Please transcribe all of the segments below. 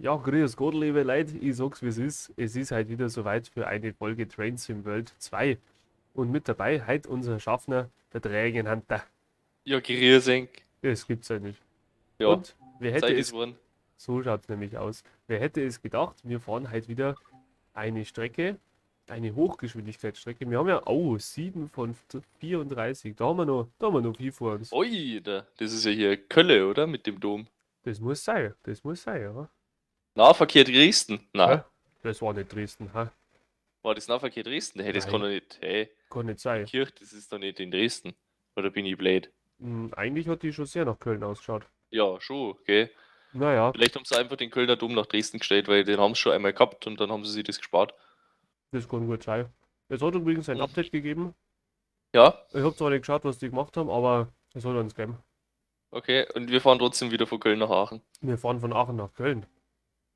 Ja, grüß Gott, liebe Leute. Ich sag's, wie es ist. Es ist halt wieder soweit für eine Folge Train Sim World 2. Und mit dabei heute unser Schaffner, der Drägenhunter. Ja, Griersenk. Das gibt's ja nicht. Ja, Und wer hätte Zeit ist es, worden. so schaut's nämlich aus. Wer hätte es gedacht, wir fahren heute wieder eine Strecke, eine Hochgeschwindigkeitsstrecke. Wir haben ja, 7 von 34. Da haben wir noch viel vor uns. Ui, das ist ja hier Kölle, oder? Mit dem Dom. Das muss sein, ja. Nahverkehr Dresden. Hä? Na, Das war nicht Dresden, ha? war das Nahverkehr Dresden? Hey, das kann Nein, doch nicht. Hey, kann nicht die sein. Kirche, das ist doch nicht in Dresden. Oder bin ich blöd? Eigentlich hat die schon sehr nach Köln ausgeschaut. Ja, schon, okay. Naja, Vielleicht haben sie einfach den Kölner Dom nach Dresden gestellt, weil den haben sie schon einmal gehabt und dann haben sie sich das gespart. das kann gut sein. Es hat übrigens ein Hm. Update gegeben. Ja, Ich habe zwar nicht geschaut, was die gemacht haben, aber es hat uns gegeben. okay. Und wir fahren trotzdem wieder von Köln nach Aachen. Wir fahren von Aachen nach Köln.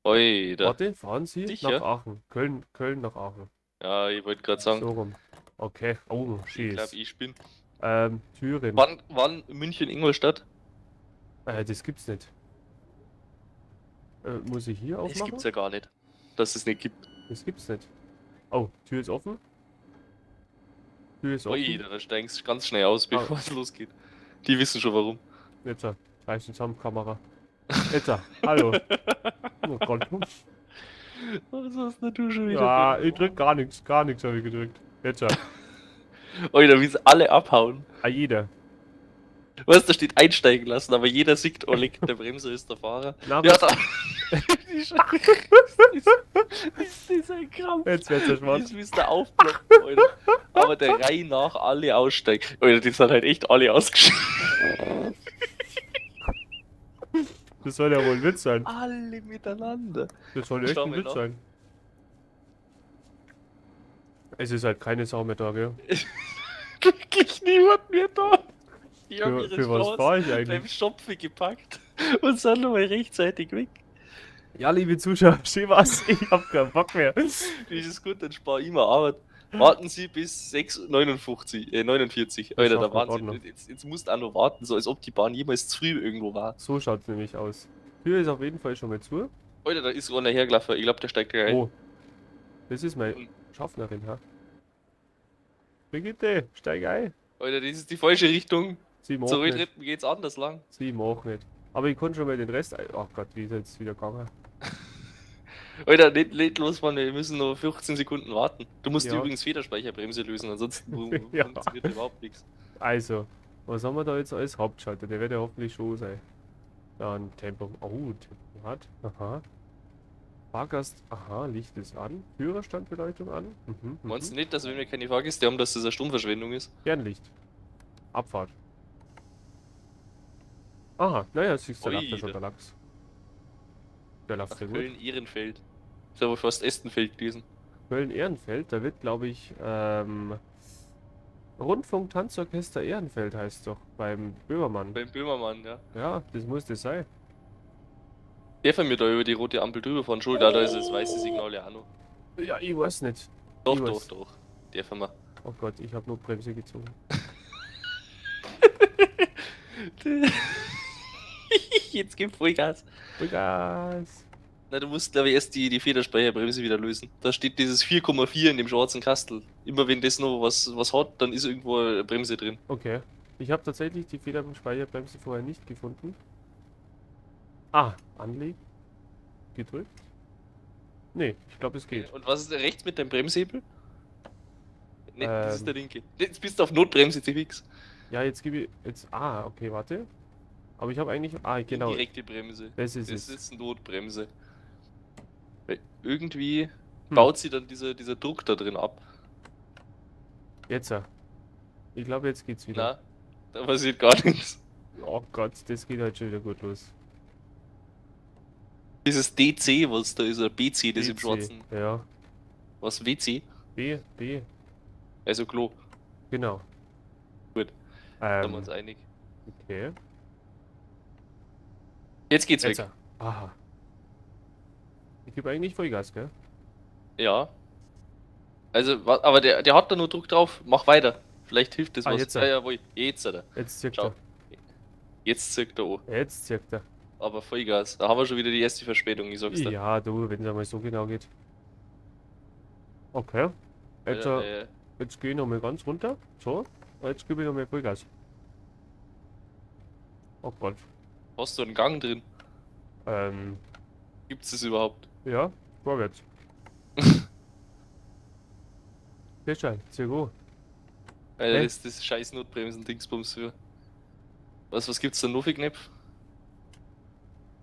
Ui, Warte, fahren Sie nach sicher? Aachen. Köln nach Aachen. Ja, ich wollte gerade sagen, So rum. Okay. Oh, ich glaube, schieß. ich bin. Thüringen. Wann München, Ingolstadt? Das gibt's nicht. Muss ich hier Es gibt's aufmachen? ja gar nicht, dass es nicht gibt. Das gibt's nicht. Oh, Tür ist offen. Tür ist Ui, offen. da steigst du ganz schnell aus, Ah, bevor es losgeht. Die wissen schon warum. jetzt. Reißen zusammen, Kamera. Jetzt. Hallo. Oh Gott. Was hast denn du schon wieder für Ja, ein ich drück gar nichts. Gar nichts habe ich gedrückt. Jetzt. Ui, da wie sie alle abhauen. Jeder. Weißt du, da steht einsteigen lassen, aber jeder sieht, oh, der Bremser ist der Fahrer. Na, Ja, was? da. Die ist ein Krampf. Jetzt wird's ja Die schwarz. ist wie es da aufploppen, Alter. Aber der Reihe nach alle aussteigen. Alter, die sind halt echt alle ausgestiegen. Das soll ja wohl ein Witz sein. Alle miteinander. Das soll echt Schau ein mal Witz nach. sein. Es ist halt keine Sau mehr da, gell? Wirklich niemand mehr da. Die haben ihre Für was Chance fahre ich beim eigentlich? Schopfe gepackt und sind nochmal rechtzeitig weg. Ja, liebe Zuschauer, schön was. Ich hab keinen Bock mehr. Das ist gut, dann spare ich mir Arbeit. Warten Sie bis 6:59, 49. Das Alter, schafft da man waren grad Sie. noch. Jetzt musst du auch noch warten, so als ob die Bahn jemals zu früh irgendwo war. So schaut's nämlich aus. Tür ist auf jeden Fall schon mal zu. Alter, da ist einer hergelaufen. Ich glaube, der steigt gleich ein. Oh, das ist meine Schaffnerin, ha? Brigitte, steig ein. Alter, das ist die falsche Richtung. Sie mag Zur nicht. Rücktritten geht's anders lang. Sie mag nicht. Aber ich kann schon mal den Rest ein. Ach Gott, wie ist jetzt wieder gegangen? Alter, nicht los, Mann, wir müssen noch 15 Sekunden warten. Du musst Ja. übrigens Federspeicherbremse lösen, ansonsten Ja. funktioniert überhaupt nichts. Also, was haben wir da jetzt als Hauptschalter? Der wird ja hoffentlich schon sein. Dann Tempo. Oh, Tempomat. Aha. Fahrgast. Aha, Licht ist an. Führerstandbeleuchtung an. Meinst du nicht, dass wenn wir keine Fahrgäste haben, dass das eine Stromverschwendung ist? Fernlicht. Abfahrt. Aha, naja, siehst du, da läuft ja Ui, schon der Lachs. Der läuft nach sehr gut. Köln-Ehrenfeld. Ist aber fast Estenfeld gewesen. Köln-Ehrenfeld, da wird, glaube ich, Rundfunk-Tanzorchester Ehrenfeld heißt doch, beim Böhmermann. Beim Böhmermann, ja. Ja, das muss das sein. Dürfen wir da über die rote Ampel drüber fahren? Schon, da ist das weiße Signal ja auch noch. Ja, ich weiß nicht. Doch, Ich doch, weiß. doch. Dürfen wir. Oh Gott, ich habe nur Bremse gezogen. Jetzt gib Vollgas. Vollgas. Na, du musst, glaube ich, erst die Federspeicherbremse wieder lösen. Da steht dieses 4,4 in dem schwarzen Kastel. Immer wenn das noch was hat, dann ist irgendwo eine Bremse drin. Okay. Ich habe tatsächlich die Federspeicherbremse vorher nicht gefunden. Ah, anlegen. Gedrückt. Nee, ich glaube es geht. Und was ist rechts mit deinem Bremshebel? Ne, das ist Ähm. der linke. Jetzt bist du auf Notbremse CX. Ja, jetzt gebe ich. Jetzt. Ah, okay, warte. Aber ich habe eigentlich. Ah, genau. Indirekte Bremse. Das ist Das es. ist Notbremse. Weil irgendwie Hm. baut sie dann dieser Druck da drin ab. Jetzt. Ich glaube, jetzt geht's wieder. Na, da passiert gar nichts. Oh Gott, das geht halt schon wieder gut los. Dieses DC, was da ist, oder BC, das im BC. schwarzen. Ja. Was, WC? B. Also Klo. Genau. Gut, da sind wir uns einig. Okay. Jetzt geht's Jetzt. weg. Aha. Ich gebe eigentlich Vollgas, gell? Ja. Also, aber der hat da nur Druck drauf. Mach weiter. Vielleicht hilft das Ah, was. jetzt. Ja, jawohl. Jetzt, Alter. Jetzt zirkt Schau. er. Jetzt zirkt er an. Jetzt zirkt er. Aber Vollgas. Da haben wir schon wieder die erste Verspätung, ich sag's dir. Ja, du, wenn es einmal so genau geht. Okay. Jetzt, Weil, jetzt gehe ich nochmal ganz runter. So. Und jetzt gebe ich nochmal Vollgas. Oh Gott. hast du einen Gang drin? Ähm, Gibt's das überhaupt? ja, vorwärts. Sehr schön, sehr gut. Alter, Hä? das scheiß Notbremsen-Dingsbums für. Was gibt's da noch für Knöpfe?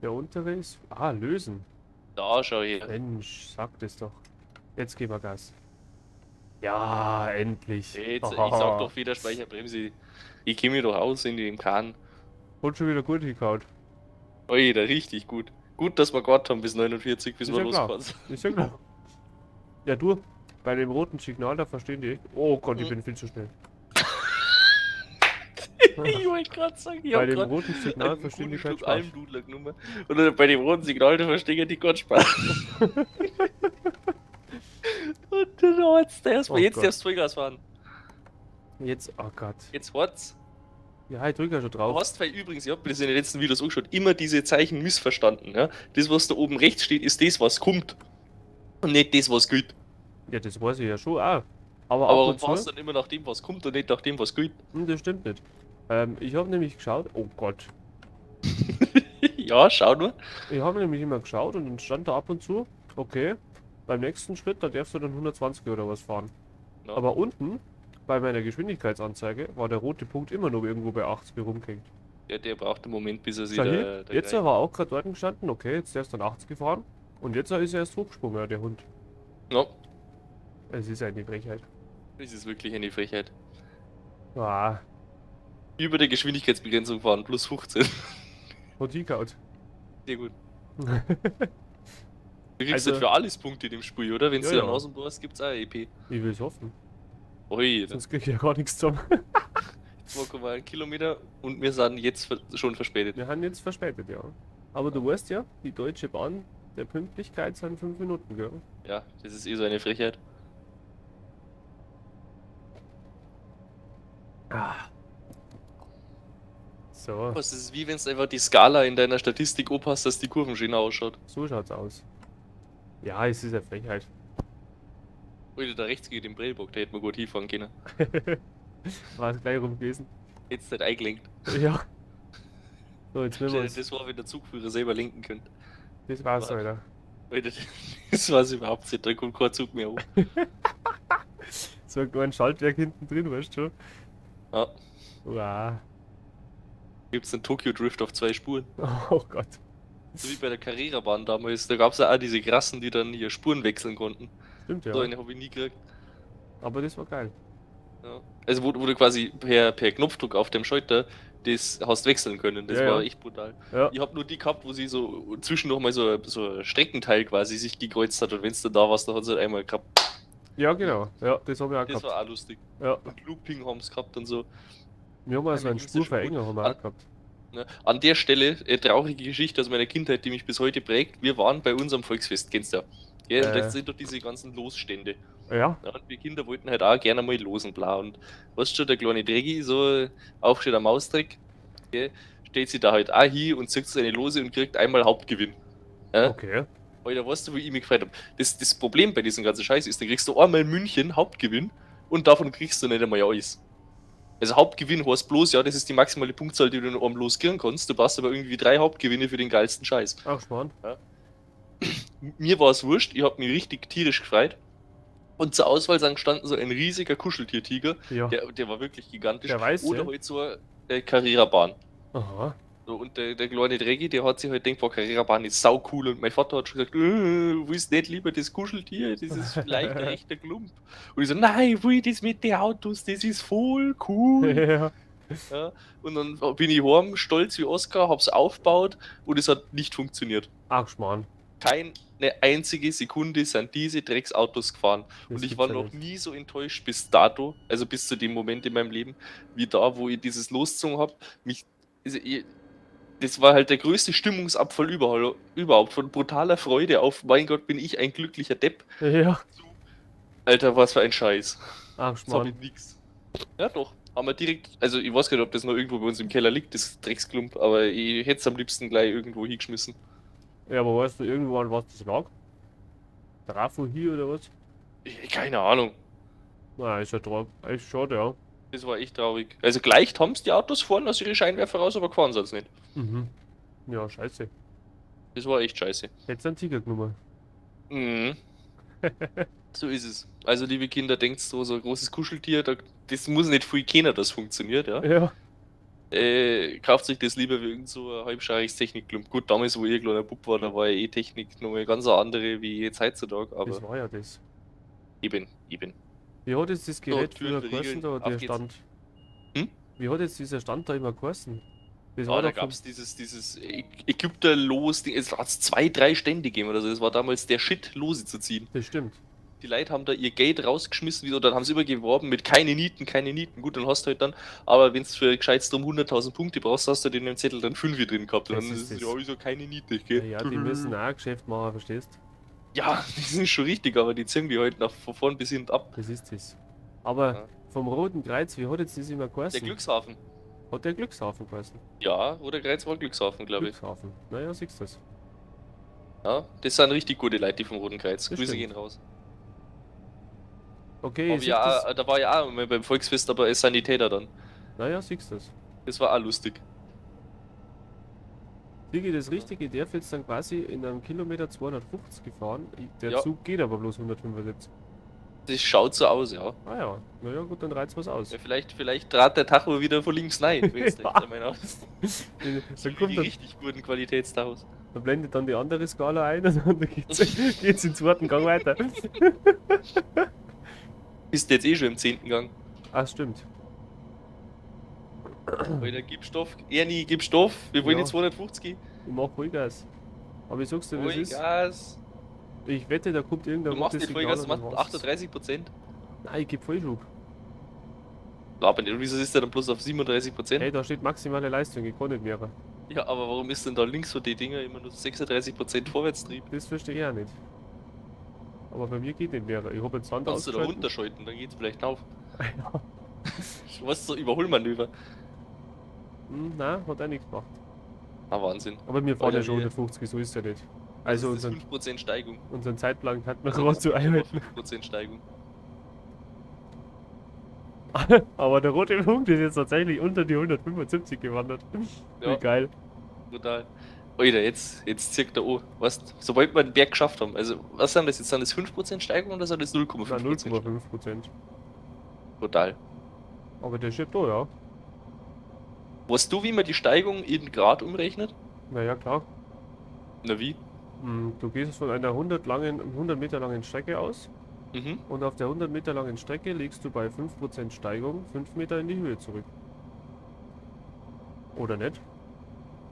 Der untere ist. Ah, lösen. Da, schau her. Mensch, sag das doch. Jetzt geben wir Gas. Ja, endlich. Jetzt, ich sag Oh, doch Federspeicherbremse. Ich kenne mich doch aus in dem Kahn. und schon wieder gut hingehauen. Alter, richtig gut. Gut, dass wir gewartet haben bis 49, bis Ist wir ja klar. losgefahren sind. Ist ja klar. Ja, du, bei dem roten Signal, da verstehen die echt. Oh Gott, ich Hm. bin viel zu schnell. Ich wollte gerade sagen, ich Bei hab dem grad roten Signal einen verstehen die guten keinen Stück Spaß. Almdudler genommen. Und dann bei dem roten Signal, da verstehen die Gott Spaß. Und dann hat's der erstmal, Oh jetzt Gott. darfst du Vollgas fahren. Jetzt, oh Gott. Jetzt hat's. Ja, ich drücke ja schon Du drauf. hast, weil übrigens, ich hab mir das in den letzten Videos angeschaut, immer diese Zeichen missverstanden. Ja? Das, was da oben rechts steht, ist das, was kommt. Und nicht das, was gilt. Ja, das weiß ich ja schon auch. Aber ab Aber und du fährst zu. dann immer nach dem, was kommt und nicht nach dem, was gilt. Das stimmt nicht. Ich habe nämlich geschaut. Oh Gott. Ja, schau nur. Ich habe nämlich immer geschaut und dann stand da ab und zu. Okay. Beim nächsten Schritt, da darfst du dann 120 oder was fahren. Ja. Aber unten, bei meiner Geschwindigkeitsanzeige, war der rote Punkt immer noch irgendwo bei 80 herumgehängt. Ja, der braucht einen Moment, bis er sich Schau da, hier, da jetzt greift. war auch gerade dort gestanden. Okay, jetzt ist er dann 80 gefahren. Und jetzt ist er erst hochgesprungen, der Hund. Ja, Es ist eine Frechheit. das ist wirklich eine Frechheit. Ah, Über der Geschwindigkeitsbegrenzung fahren, plus 15. und hingehaut. Sehr gut. Du kriegst Also- halt für alles Punkte in dem Spiel, oder? Wenn Ja, du ja. dann außen hast, gibt's auch EP. Ich will es hoffen. Ui, Sonst krieg ich ja gar nichts zusammen. 2,1 Kilometer und wir sind jetzt schon verspätet. Wir haben jetzt verspätet, ja. Aber du weißt ja, die Deutsche Bahn der Pünktlichkeit sind 5 Minuten, gell? Ja, das ist eh so eine Frechheit. Ah. So, Was ist wie wenn es einfach die Skala in deiner Statistik opasst, dass die Kurven schöner ausschaut. so schaut's aus. Ja, es ist eine Frechheit. Oder da rechts geht im Prellbock, da hätte man gut hinfahren können. War es gleich rum gewesen. Jetzt nicht eingelenkt. Ja. So, jetzt nehmen wir uns. Das war, wenn der Zugführer selber lenken könnte. Das war's, war- Alter. Alter, das war's überhaupt nicht, da kommt kein Zug mehr hoch. So ein Schaltwerk hinten drin, weißt du schon? Ja, Wow. gibt's den Tokyo Drift auf 2 Spuren. Oh Gott. So wie bei der Carrera-Bahn damals, da gab's ja auch diese krassen, die dann hier Spuren wechseln konnten. Stimmt ja. So eine habe ich nie gekriegt. Aber das war geil. Ja. Also wo du quasi per Knopfdruck auf dem Schalter das hast wechseln können. Das Ja, war ja. echt brutal. Ja. Ich habe nur die gehabt, wo sie so zwischendurch mal so ein Streckenteil quasi sich gekreuzt hat und wenn du da warst, dann hat sie halt einmal gehabt. Ja, genau. Ja, das habe ich auch Das gehabt. war auch lustig. Ja. Und Looping haben sie gehabt und so. Wir haben mal so Ja, einen mir ging's ja schon Spurverenger haben wir Ah. auch gehabt. Ne? An der Stelle, traurige Geschichte aus meiner Kindheit, die mich bis heute prägt. Wir waren bei unserem Volksfest, kennst du ja. Ja, und da sind doch diese ganzen Losstände. Ja. Ja, und wir Kinder wollten halt auch gerne mal losen, bla. Und weißt du schon, der kleine Dreggi, so aufsteht am Maustrick, gell, stellt sich da halt auch hin und zückt seine Lose und kriegt einmal Hauptgewinn. Ja? Okay. Alter, weißt du, wo ich mich gefreut habe? Das Problem bei diesem ganzen Scheiß ist, da kriegst du einmal in München Hauptgewinn und davon kriegst du nicht einmal alles. Also Hauptgewinn heißt bloß, ja, das ist die maximale Punktzahl, die du in einem Los kriegen kannst. Du brauchst aber irgendwie 3 Hauptgewinne für den geilsten Scheiß. Ach, spannend. Mir war es wurscht, ich habe mich richtig tierisch gefreut. Und zur Auswahl sind gestanden so ein riesiger Kuscheltiertiger, Ja. der war wirklich gigantisch. Der weiße? Oder halt so eine Carrera-Bahn. Aha. So, und der kleine Dreggi, der hat sich halt gedacht, boah, Carrera-Bahn ist sau cool. Und mein Vater hat schon gesagt, willst nicht lieber das Kuscheltier? Das ist vielleicht ein echter Klump. Und ich so, nein, will das mit den Autos, das ist voll cool. Ja. Ja, und dann bin ich heim, stolz wie Oscar, hab's aufgebaut und es hat nicht funktioniert. Ach, Schmarrn. Keine einzige Sekunde sind diese Drecksautos gefahren. Das Und ich gibt's war ja noch nicht. nie so enttäuscht bis dato, also bis zu dem Moment in meinem Leben, wie da, wo ich dieses losgezogen habe. Das war halt der größte Stimmungsabfall überhaupt. Von brutaler Freude auf, mein Gott, bin ich ein glücklicher Depp. Ja. Alter, was für ein Scheiß. Ach, Jetzt hab ich Schmarrn. nix. Ja, doch. haben wir direkt, also ich weiß gar nicht, ob das noch irgendwo bei uns im Keller liegt, das Drecksklump, aber ich hätte es am liebsten gleich irgendwo hingeschmissen. Ja, aber weißt du irgendwo an was das lag? Trafo hier oder was? Keine Ahnung. Na, ist ja drauf. Echt schade, ja. Das war echt traurig. Also gleich haben die Autos vorne aus ihre Scheinwerfer raus, aber gefahren sind sie nicht. Mhm. Ja, scheiße. Das war echt scheiße. Hättest du einen Tiger genommen. Mhm. So ist es. Also liebe Kinder, denkt so ein großes Kuscheltier, das muss nicht viel kennen, das funktioniert, ja. Ja. Kauft sich das lieber wie irgend so ein halbschariges Technikklump. Gut, damals, wo ich ein kleiner Bub war, da war ja Technik nochmal ganz eine andere wie jetzt heutzutage, Das aber war ja das. eben. Wie hat jetzt das Gerät Türen früher geheißen, verriegeln, da, der auf geht's. Stand? Hm? Wie hat jetzt dieser Stand da immer geheißen? Das Ja, war da doch vom... gab es dieses Ägypter-Los-Ding, es hat 2, 3 Stände gegeben oder so, das war damals der Shit, Lose zu ziehen. Das stimmt. Die Leute haben da ihr Geld rausgeschmissen, oder dann haben sie immer geworben mit keine Nieten. Gut, dann hast du halt dann, aber wenn du für gescheit drum 100.000 Punkte brauchst, hast du in dem Zettel dann 5 drin gehabt. Und Das dann ist ist es das. ja wieso keine Niete, Ja, gell? ja, die müssen auch ein Geschäft machen, verstehst? Ja, die sind schon richtig, aber die ziehen die halt von vorn bis hinten ab. Das ist das. Aber Ja. vom Roten Kreuz, wie hat jetzt das immer Der geheißen? Glückshafen. Hat der Glückshafen geheißen? Ja, Roter Kreuz war Glückshafen, glaube ich. Glückshafen. Naja, siehst du das. Ja, das sind richtig gute Leute, die vom Roten Kreuz. Das Grüße stimmt. gehen raus. Okay, Aber siehst ja, das. da war ja auch mal beim Volksfest aber als Sanitäter dann. Naja, siehst du das. Das war auch lustig. Digi, das Richtige, der darf jetzt dann quasi in einem Kilometer 250 gefahren. Der Ja. Zug geht aber bloß 175. Das schaut so aus, ja. Ah ja, naja gut, dann reizt was aus. Ja, vielleicht trat der Tacho wieder von links rein, wenn es Ja. Dann kommt die dann, richtig guten Qualitätstachos. dann blendet dann die andere Skala ein und dann geht's im zweiten Gang weiter. Bist jetzt eh schon im 10. Gang. Ah, stimmt. Alter, gib Stoff. Ernie, gib Stoff. Wir wollen Ja. jetzt 250 gehen. Ich mach Vollgas. Aber ich sag's dir, wie es ist. Vollgas. Ich wette, da kommt irgendein Du machst rotes nicht Vollgas, du Signal und machst dann 38%. Nein, ich geb Vollschub. Aber nicht. Wieso ist der dann bloß auf 37%? Hey, da steht maximale Leistung, ich kann nicht mehr. Ja, aber warum ist denn da links von den Dinger immer nur 36% Vorwärtstrieb? Das verstehe ich auch nicht. Aber bei mir geht nicht mehr. Ich hab jetzt Sand Kannst du da ausgeschalten. runterschalten, dann geht's vielleicht auf. Ja. Was so Überholmanöver? Nein, hat auch nichts gemacht. Ah, Wahnsinn. Aber wir fahren Alter, ja schon wir- 150, so ist ja nicht. Also das ist unseren, 5% Steigung. unseren Zeitplan hat man gerade zu einhalten. 5% Steigung. Aber der rote Punkt ist jetzt tatsächlich unter die 175 gewandert. Ja. Wie geil. Brutal. Alter, jetzt zirkt er an. Weißt, sobald wir den Berg geschafft haben, also was sind das jetzt? Sind das 5% Steigung oder sind das 0,5%? Na, 0,5%. Brutal. Aber der schiebt da, ja. Weißt du, wie man die Steigung in Grad umrechnet? Naja, klar. Na wie? Du gehst von einer 100 Meter langen Strecke aus Mhm. und auf der 100 Meter langen Strecke legst du bei 5% Steigung 5 Meter in die Höhe zurück. Oder nicht?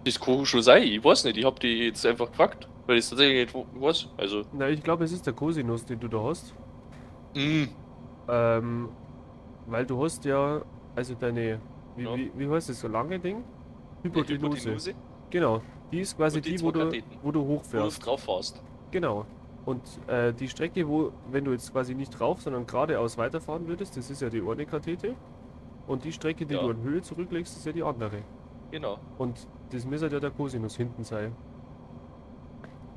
Das kann schon sein, ich weiß nicht, ich hab die jetzt einfach gefragt, weil ich tatsächlich nicht weiß. Also, Na, ich glaube, es ist der Cosinus, den du da hast. mh, Weil du hast ja, also deine, Ja. wie heißt das, so lange Ding? Hypotenuse. Hypotenuse, Genau. Die ist quasi Und die die, zwei wo du Katheten. wo du wo du hochfährst. drauf fährst. Genau. Und die Strecke, wo, wenn du jetzt quasi nicht drauf, sondern geradeaus weiterfahren würdest, das ist ja die eine Kathete. Und die Strecke, die Ja. du an Höhe zurücklegst, ist ja die andere. Genau. Und das müsste ja der Cosinus hinten sein.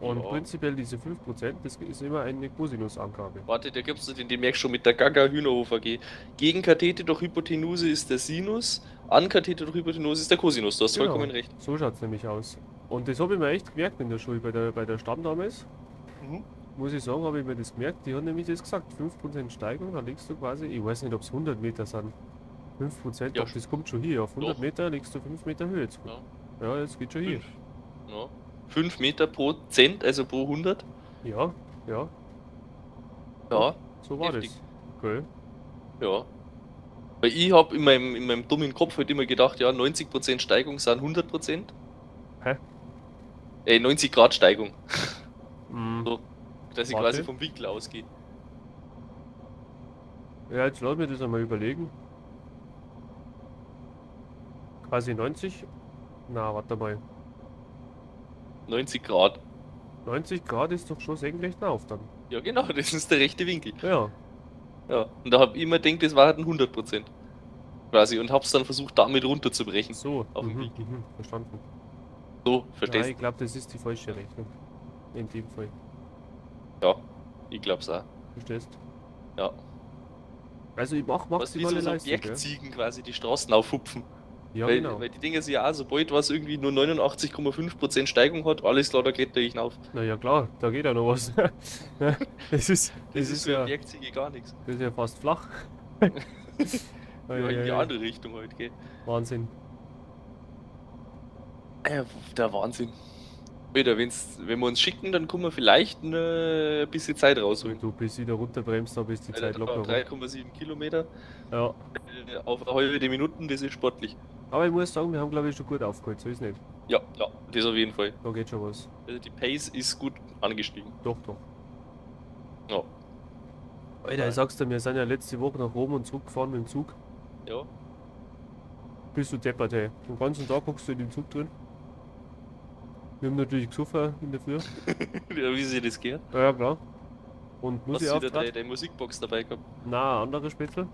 Und Ja. prinzipiell diese 5%, das ist immer eine Cosinusangabe. Warte, da gibt's den merkst du schon mit der Gaga Hühnerhofer G. Gegenkathete durch Hypotenuse ist der Sinus, Ankathete durch Hypotenuse ist der Cosinus. Du hast Genau. vollkommen recht. So schaut es nämlich aus. Und das habe ich mir echt gemerkt in der Schule, bei der Stamm damals. Mhm. Muss ich sagen, habe ich mir das gemerkt. Die haben nämlich das gesagt, 5% Steigung, da legst du quasi, ich weiß nicht, ob es 100 Meter sind. 5%, Ja, doch, das kommt schon hier. Auf 100 doch. Meter legst du 5 Meter Höhe zurück. Ja. Ja, das geht schon hier. 5. Ja. 5 Meter pro Cent, also pro 100. Ja, ja, Ja, so war Heftig. das. Okay. ja. Weil ich habe in meinem dummen Kopf halt immer gedacht, ja, 90% Steigung sind 100%. Hä? 90 Grad Steigung. Mm. So, dass ich Warte. quasi vom Winkel ausgehe. Ja, jetzt lass mir das einmal überlegen. Quasi 90? Na, warte mal. 90 Grad. 90 Grad ist doch schon senkrecht auf dann. Ja, genau, das ist der rechte Winkel. Ja, Ja, und da habe ich immer gedacht, das war halt ein 100%. quasi und hab's dann versucht, damit runterzubrechen. So, Auf dem Weg. verstanden. So, Ja, verstehst ich glaube, das ist die falsche Rechnung. In dem Fall. du? Ja, ich glaub's auch. Verstehst? Ja. Also ich mache Was wie maximale so Leistung, gell? Bergziegen quasi die Straßen aufhupfen. Ja, Weil, genau. weil die Dinger sich ja auch, sobald was irgendwie nur 89,5% Steigung hat, alles klar, da kletter ich hinauf. Na ja, klar, da geht ja noch was. Ja, es ist, Das es ist ist für eine ja, Bergziege gar nichts. das ist ja fast flach. Ja, in die Eieiei, andere Richtung halt, gell. Wahnsinn. Ja, der Wahnsinn. Alter, wenn wir uns schicken, dann können wir vielleicht ein bisschen Zeit rausholen. Du bist wieder runterbremst, dann bist die Alter, Zeit locker rum. 3,7 Kilometer Ja. auf eine halbe Minute, das ist sportlich. Aber ich muss sagen, wir haben glaube ich schon gut aufgeholt, so ist nicht. Ja, ja, das auf jeden Fall. Da geht schon was. Also die Pace ist gut angestiegen. Doch, doch. Ja. Alter, ich sag's dir, wir sind ja letzte Woche nach Rom und zurückgefahren mit dem Zug. Ja. Bist du deppert, ey. Den ganzen Tag hockst du in dem Zug drin. Wir haben natürlich gesoffen in der Früh. Ja, wie sie das gehört. Ja, klar. Und Hast du wieder Musikauftrag? deine Musikbox dabei gehabt? Na, andere Spätzle.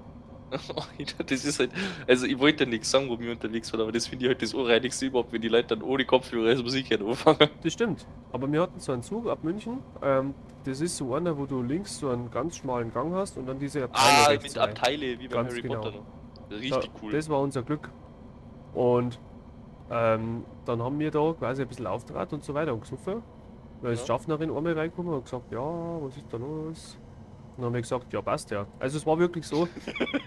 Das ist halt, also ich wollte ja nichts sagen, wo wir unterwegs waren, aber das finde ich halt das Unreinigste überhaupt, wenn die Leute dann ohne Kopfhörer als Musik hören anfangen. Das stimmt. Aber wir hatten so einen Zug ab München. Das ist so einer, wo du links so einen ganz schmalen Gang hast und dann diese Abteile rechts Mit rein. Abteile, wie beim Ganz Harry genau. Potter noch. Richtig cool. Das war unser Glück. Und dann haben wir da quasi ein bisschen Auftrag und so weiter und gesoffen. Da ist die Ja. Schaffnerin einmal reingekommen und gesagt, ja, was ist da los? Und dann haben wir gesagt, ja, passt ja. Also es war wirklich so,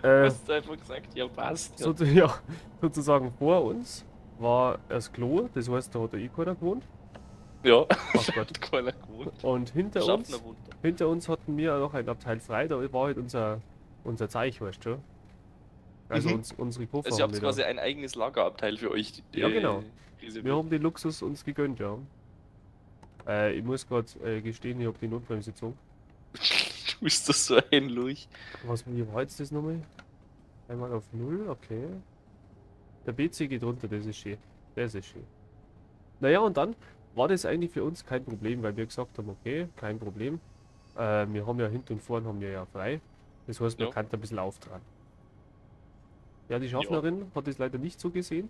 Du hast einfach gesagt, ja passt. Ja. ja, sozusagen vor uns war das Klo, das heißt, da hat eh keiner gewohnt. Ja, Ach Gott. hat keiner gewohnt. Und Schaffner wohnt da. hinter uns hatten wir noch ein Abteil frei, da war halt unser Zeich, weißt du? Also Mhm. unsere Koffer Also ihr haben habt wir quasi da. ein eigenes Lagerabteil für euch Ja, genau. reserviert. Wir haben den Luxus uns gegönnt, ja. Ich muss gerade gestehen, ich habe die Notbremse gezogen. Du bist das so ein Lurch. Wie war jetzt das nochmal? Einmal auf 0, okay. Der BC geht runter, das ist schön. Das ist schön. Naja, und dann war das eigentlich für uns kein Problem, weil wir gesagt haben, okay, kein Problem. Wir haben ja hinten und vorn haben wir ja frei. Das heißt, man Ja. kann da ein bisschen auftragen. Ja, die Schaffnerin hat das leider nicht so gesehen.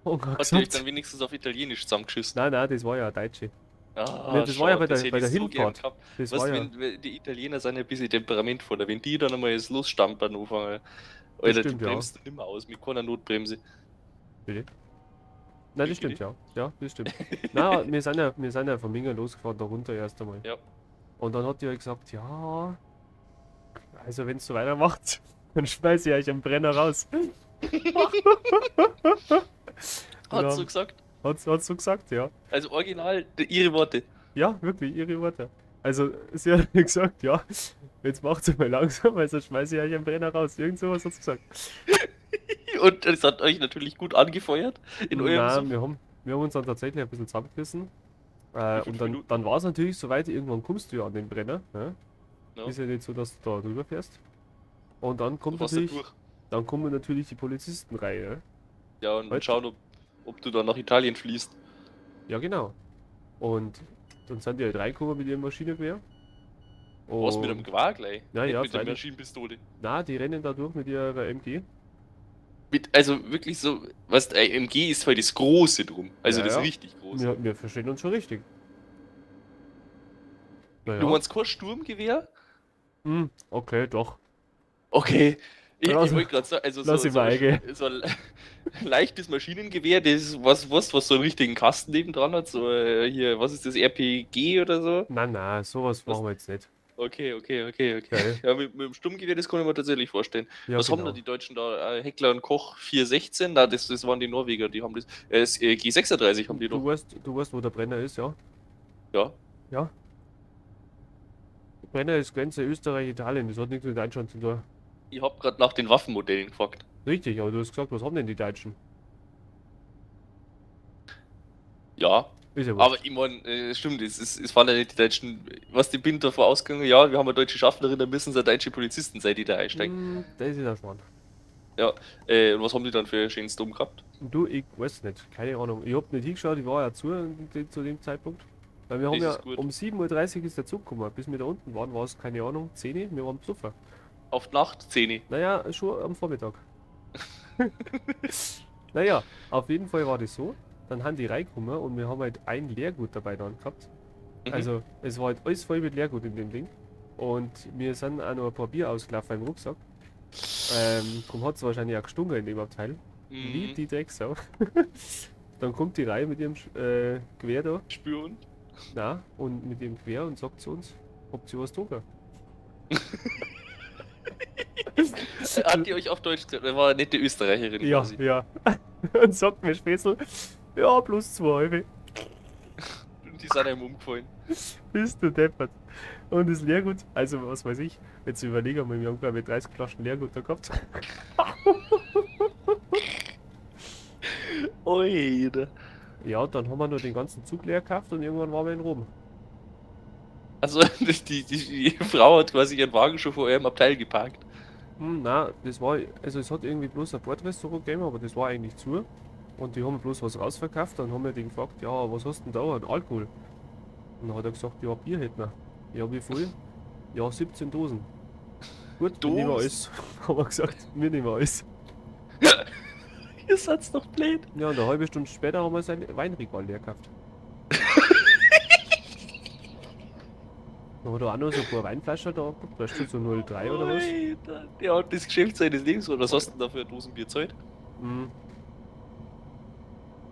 Und hat Hast du euch gesagt, dann wenigstens auf Italienisch zusammengeschissen? nein, nein, das war ja eine Deutsche. Ah, Ne, das war ja schade, bei das der, hätte bei ich der so gern Hinfahrt. gehabt. Das Weißt war du, ja, wenn die Italiener sind ja ein bisschen temperamentvoller, wenn die dann einmal das Losstampern anfangen, das Alter, die stimmt, ja. bremst du nimmer aus mit keiner Notbremse. Bitte? Nein, Wie das stimmt, bitte? ja. Ja, das stimmt. Nein, wir sind ja von Minga losgefahren, da runter erst einmal. Ja. Und dann hat die halt gesagt, ja, also wenn es so weitermacht, dann schmeiße ich euch am Brenner raus. Hat Ja. so gesagt. Hat's so gesagt, ja. Also original ihre Worte. Ja, wirklich, ihre Worte. Also, sie hat gesagt, ja, jetzt macht's mal langsam, weil sonst schmeiße ich euch am Brenner raus. Irgend sowas hat sie gesagt. Und das hat euch natürlich gut angefeuert in eurem Nein, Suff. wir haben uns dann tatsächlich ein bisschen zusammengerissen. Wie Und viele dann, Minuten? dann war es natürlich soweit, irgendwann kommst du ja an den Brenner. Ne? Ja. Ist ja nicht so, dass du da drüber fährst. Und dann Du kommt warst da natürlich, durch. dann kommen natürlich die Polizisten rein. Ne? Ja, und Halt. schauen, ob du dann nach Italien fließt. Ja, genau. Und dann sind die halt reingekommen mit ihrem Maschinengewehr. Was mit Und- einem Gewehr gleich? Ja, Nicht ja, mit der freilich. Maschinenpistole. Na, die rennen da durch mit ihrer MG. Also wirklich so, was MG ist halt das Große drum. Also Ja, das ja. richtig Große. Wir verstehen uns schon richtig. Naja. Du meinst kein Sturmgewehr? Okay, doch. Okay. Ich Lass- wollte gerade sagen, also lass ihn mal eingehen. so ein leichtes Maschinengewehr, das was so einen richtigen Kasten neben dran hat, so hier, was ist das, RPG oder so? Nein, sowas Was- machen wir jetzt nicht. Okay. Geil. Ja, mit dem Sturmgewehr, das kann ich mir tatsächlich vorstellen. Ja, Was haben genau. da die Deutschen da? Heckler und Koch 416? Na, das waren die Norweger, die haben das. G36 haben die doch. Du weißt, wo der Brenner ist, ja? Ja. Ja. Der Brenner ist Grenze Österreich, Italien. Das hat nichts mit Deutschland zu tun. Ich hab gerade nach den Waffenmodellen gefragt. Richtig, aber du hast gesagt, was haben denn die Deutschen? Ja, Ist ja wurscht. aber ich meine, stimmt, es waren ja nicht die Deutschen. Was die bin davor ausgegangen, ja, wir haben eine deutsche Schaffnerin, dann müssen es ja deutsche Polizisten sein, die da einsteigen. Das ist das Mann. Und was haben die dann für einen schönen Sturm gehabt? Du, ich weiß nicht, keine Ahnung. Ich hab nicht hingeschaut, ich war ja zu dem Zeitpunkt. Weil wir haben Das ja ist gut. um 7:30 Uhr ist der Zug gekommen. Bis wir da unten waren, war es keine Ahnung, 10 Uhr, wir waren besoffen. Auf die Nacht 10. Naja, schon am Vormittag. Naja, auf jeden Fall war das so. Dann haben die reingekommen und wir haben halt ein Leergut dabei dann gehabt. Mhm. Also, es war halt alles voll mit Leergut in dem Ding. Und wir sind auch noch ein paar Bier ausgelaufen im Rucksack. Darum hat es wahrscheinlich auch gestunken in dem Abteil. Wie Mhm. die Drecksau. Dann kommt die Reihe mit ihrem Gewehr da. Spüren. Na, und mit ihrem Gewehr und sagt zu uns, habt ihr was getrunken? Hat die euch auf Deutsch gesagt? Er war eine nette Österreicherin Ja, quasi. ja. Und sagt mir Spätzl, ja, plus 2 Euro. Und die sind einem umgefallen. Bist du deppert. Und das Leergut, also was weiß ich, jetzt überlege mal, wir haben glaube ich 30 Flaschen Leergut da gehabt. Oida. Ja, dann haben wir nur den ganzen Zug leer gekauft und irgendwann waren wir in Rom. Also die Frau hat quasi ihren Wagen schon vor eurem Abteil geparkt. Na, das war, also es hat irgendwie bloß ein Bordrestaurant gegeben, aber das war eigentlich zu. Und die haben bloß was rausverkauft, dann haben wir den gefragt, ja, was hast du denn da an Alkohol? Und dann hat er gesagt, ja, Bier hätten wir. Ja, wie viel? Ja, 17 Dosen. Gut, wir nehmen Dosen? alles. Haben wir gesagt, wir nehmen alles. Ihr seid doch blöd. Ja, und eine halbe Stunde später haben wir sein Weinregal leer gekauft. Dann hat er auch noch so ein paar Weinflaschen da gehabt, da steht so 03 oder was. Alter, der hat das Geschäft seines Lebens. Und was hast du denn da für eine Dosenbier gezahlt? Hm.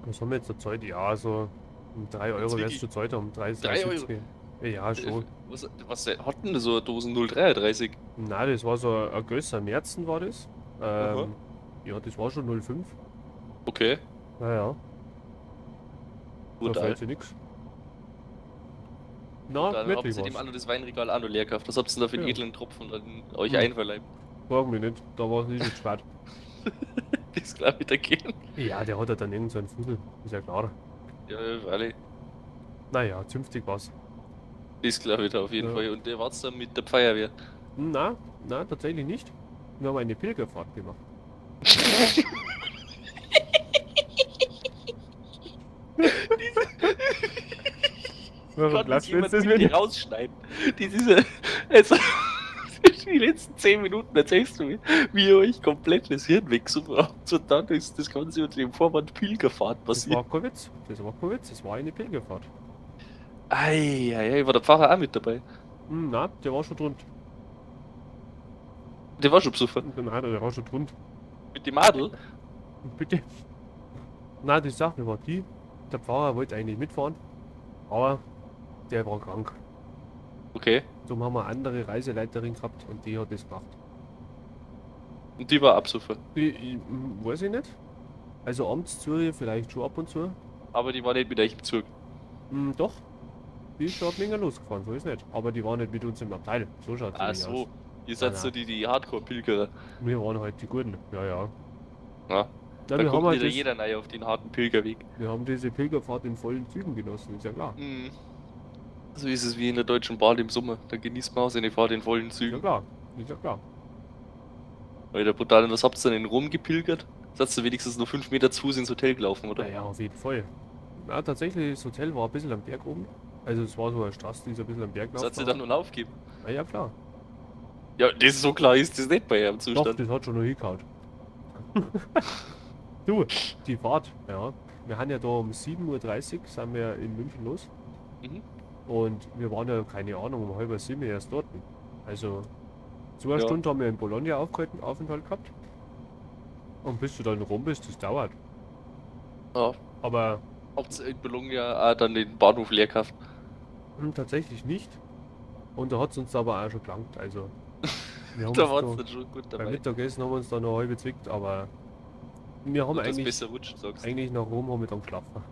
Was haben wir jetzt gezahlt? Ja, so um 3 Euro wirklich? wärst du gezahlt haben, 30, 3 Euro? 70. Ja, schon. Was hat denn da so eine Dosen 0,33? Nein, das war so ein größer Märzen war das. Aha. Ja, das war schon 05. Okay, Naja, da brutal. fällt sich nix. Na, Dann habt wirklich ihr dem was. anderen das Weinregal auch noch leer gekauft. Was habt ihr denn da für einen Ja. edlen Tropfen an euch Hm. einverleibt? Fragen mich nicht, da war es nicht so spät. Das glaube ich dagegen. Ja, der hat ja dann irgend so einen Fusel, ist ja klar. Ja, weil Naja, zünftig war's. das glaube ich da auf jeden Ja. Fall. Und der war's dann mit der Feuerwehr. Na, tatsächlich nicht. Wir haben eine Pilgerfahrt gemacht. Warum Kann das glaubst du jemand jetzt das bitte mit? rausschneiden? Diese, also, die letzten 10 Minuten erzählst du mir, wie ihr euch komplett das Hirn weggesucht habt. Und dann ist das Ganze unter dem Vorwand Pilgerfahrt Das passiert. war kein Witz. Das war kein Witz. Das war eine Pilgerfahrt. Eieiei, war der Pfarrer auch mit dabei? Na, der war schon drunter. Der war schon besoffen. Nein, der war schon drunter. Mit dem Adel? Bitte. Na, die Sache war die, der Pfarrer wollte eigentlich mitfahren, aber der war krank. Okay. Darum haben wir eine andere Reiseleiterin gehabt und die hat das gemacht. Und die war absuffen. Weiß ich nicht. Also abends zu vielleicht schon ab und zu. Aber die war nicht mit euch im Zug. Doch. Die ist schon ab Menge losgefahren, so ist nicht. Aber die war nicht mit uns im Abteil. So schaut Ach es so. aus. Ihr seid Nein, so die Hardcore-Pilgerer. Wir waren halt die Guten. Ja, ja. Ja. Ja, Da wir kommt haben halt wieder das, jeder rein auf den harten Pilgerweg. wir haben diese Pilgerfahrt in vollen Zügen genossen, ist ja klar. Mhm. So ist es wie in der deutschen Bahn im Sommer. Da genießt man auch seine Fahrt in vollen Ist ja Zügen. klar. Ist ja klar. Alter, brutal. Und was habt ihr denn in Rom gepilgert? Seid ihr wenigstens nur 5 Meter zu Fuß ins Hotel gelaufen, oder? Naja, auf jeden Fall. Ja, tatsächlich, das Hotel war ein bisschen am Berg oben. Also es war so eine Straße, die so ein bisschen am Berg Seid ihr dann nun aufgeben? Na ja, klar. Ja, das ist so klar, ist das nicht bei eurem Doch, Zustand. das hat schon noch hingehauen. Du, die Fahrt, ja. Wir haben ja da um 7:30 Uhr sind wir in München los. Mhm. Und wir waren ja, keine Ahnung, um 6:30 erst dort. Also 2 Ja. Stunden haben wir in Bologna Aufenthalt gehabt. Und bis du dann rum bist, das dauert. Ja. Aber Habt ihr in Bologna auch dann den Bahnhof leer gehabt? tatsächlich nicht. Und da hat es uns aber auch schon gelangt. Also wir haben Da uns war's da, dann schon gut beim dabei. Mittagessen haben wir uns da noch halb zwickt, aber wir haben Und das eigentlich, besser rutscht, sagst du. eigentlich nach Rom haben wir dann geschlafen.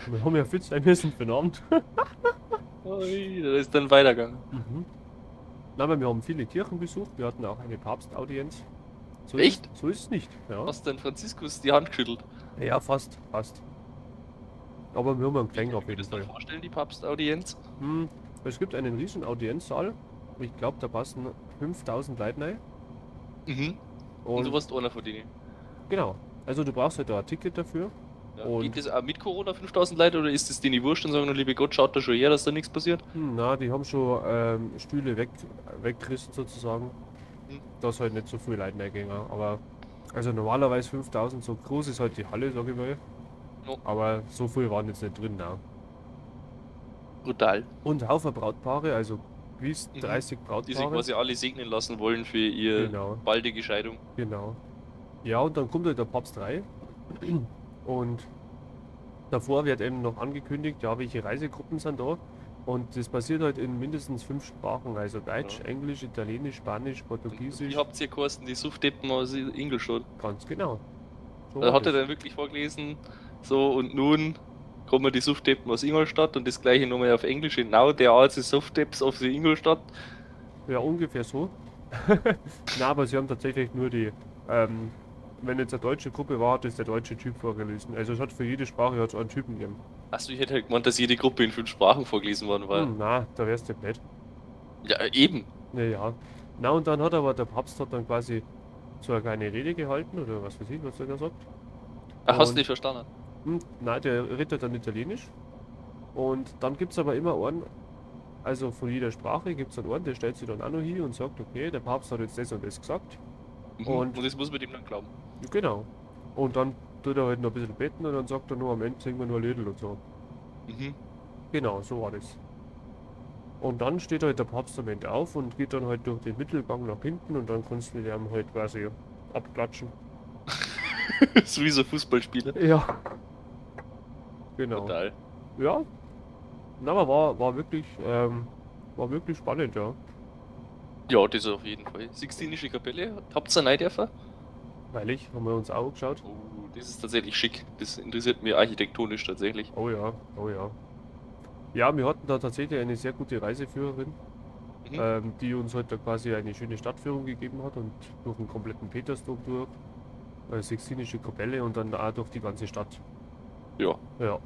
Wir haben ja fit sein müssen für den Abend. Ui, da ist dann weitergegangen. Nein, aber wir haben viele Kirchen besucht. Wir hatten auch eine Papstaudienz. So Echt? So ist es nicht. Ja. Hast denn Franziskus die Hand geschüttelt? Ja, fast. Aber wir haben einen Wie Kleinen kann auf ich mir jeden das dann Fall. vorstellen, die Papstaudienz? Es gibt einen riesen Audienzsaal. Ich glaube, da passen 5000 Leute rein. Mhm. Und Und du warst einer von denen. genau. Also du brauchst halt da ein Ticket dafür. Ja. Und- Geht das auch mit Corona 5000 Leute oder ist das denen wurscht und sagen, nur, liebe Gott, schaut da schon her, dass da nichts passiert? Na, die haben schon Stühle weggerissen sozusagen. dass halt nicht so viel Leute reingehen. Aber also normalerweise 5000, so groß ist halt die Halle, sag ich mal. Ja. Aber so viel waren jetzt nicht drin, ne? Brutal. Und Haufen Brautpaare, also bis Mhm. 30 Die sich Brautpaare. quasi alle segnen lassen wollen für ihr Genau, baldige Scheidung. genau. Ja, und dann kommt halt der Papst rein. Und davor wird eben noch angekündigt, ja, welche Reisegruppen sind da. Und das passiert halt in mindestens 5 Sprachen, also Deutsch, Ja. Englisch, Italienisch, Spanisch, Und wie Portugiesisch. habt ihr geheißen, die Suftdeppen aus Ingolstadt? Ganz genau. So Da war hat er das. dann wirklich vorgelesen, so und nun kommen die Suftdeppen aus Ingolstadt und das gleiche nochmal auf Englisch. Now there are the Suftdepps of the Ingolstadt. Ja, ungefähr so. Na, aber sie haben tatsächlich nur die, wenn jetzt eine deutsche Gruppe war, hat es der deutsche Typ vorgelesen. Also es hat für jede Sprache hat's einen Typen gegeben. Achso, ich hätte halt gemeint, dass jede Gruppe in 5 Sprachen vorgelesen worden war. Na, da wär's nicht blöd. Ja, eben. Naja. Na, und dann hat aber der Papst hat dann quasi so eine kleine Rede gehalten, oder was weiß ich, was er da sagt. Ach, hast du Und, nicht verstanden? nein, der redet dann Italienisch. Und dann gibt's aber immer einen, also von jeder Sprache gibt's dann einen, der stellt sich dann auch noch hin und sagt, okay, der Papst hat jetzt das und das gesagt. Mhm. Und Und das muss man dem dann glauben. genau. Und dann tut er halt noch ein bisschen beten und dann sagt er nur am Ende singen wir nur ein Liedl und so. Mhm. Genau, so war das. Und dann steht halt der Papst am Ende auf und geht dann halt durch den Mittelgang nach hinten und dann kannst du mit ihm halt quasi abklatschen. So wie so ein Fußballspieler. Ja, genau. Total. Ja, na, aber war wirklich spannend, ja. Ja, das auf jeden Fall. Sixtinische Kapelle, habt ihr eine dürfen? Weil haben wir uns auch angeschaut. Oh, das ist tatsächlich schick. Das interessiert mich architektonisch tatsächlich. Oh ja, oh ja. Ja, wir hatten da tatsächlich eine sehr gute Reiseführerin, Mhm. die uns heute quasi eine schöne Stadtführung gegeben hat und durch den kompletten Petersdom durch, Sixtinische Kapelle und dann auch durch die ganze Stadt. Ja. Ja.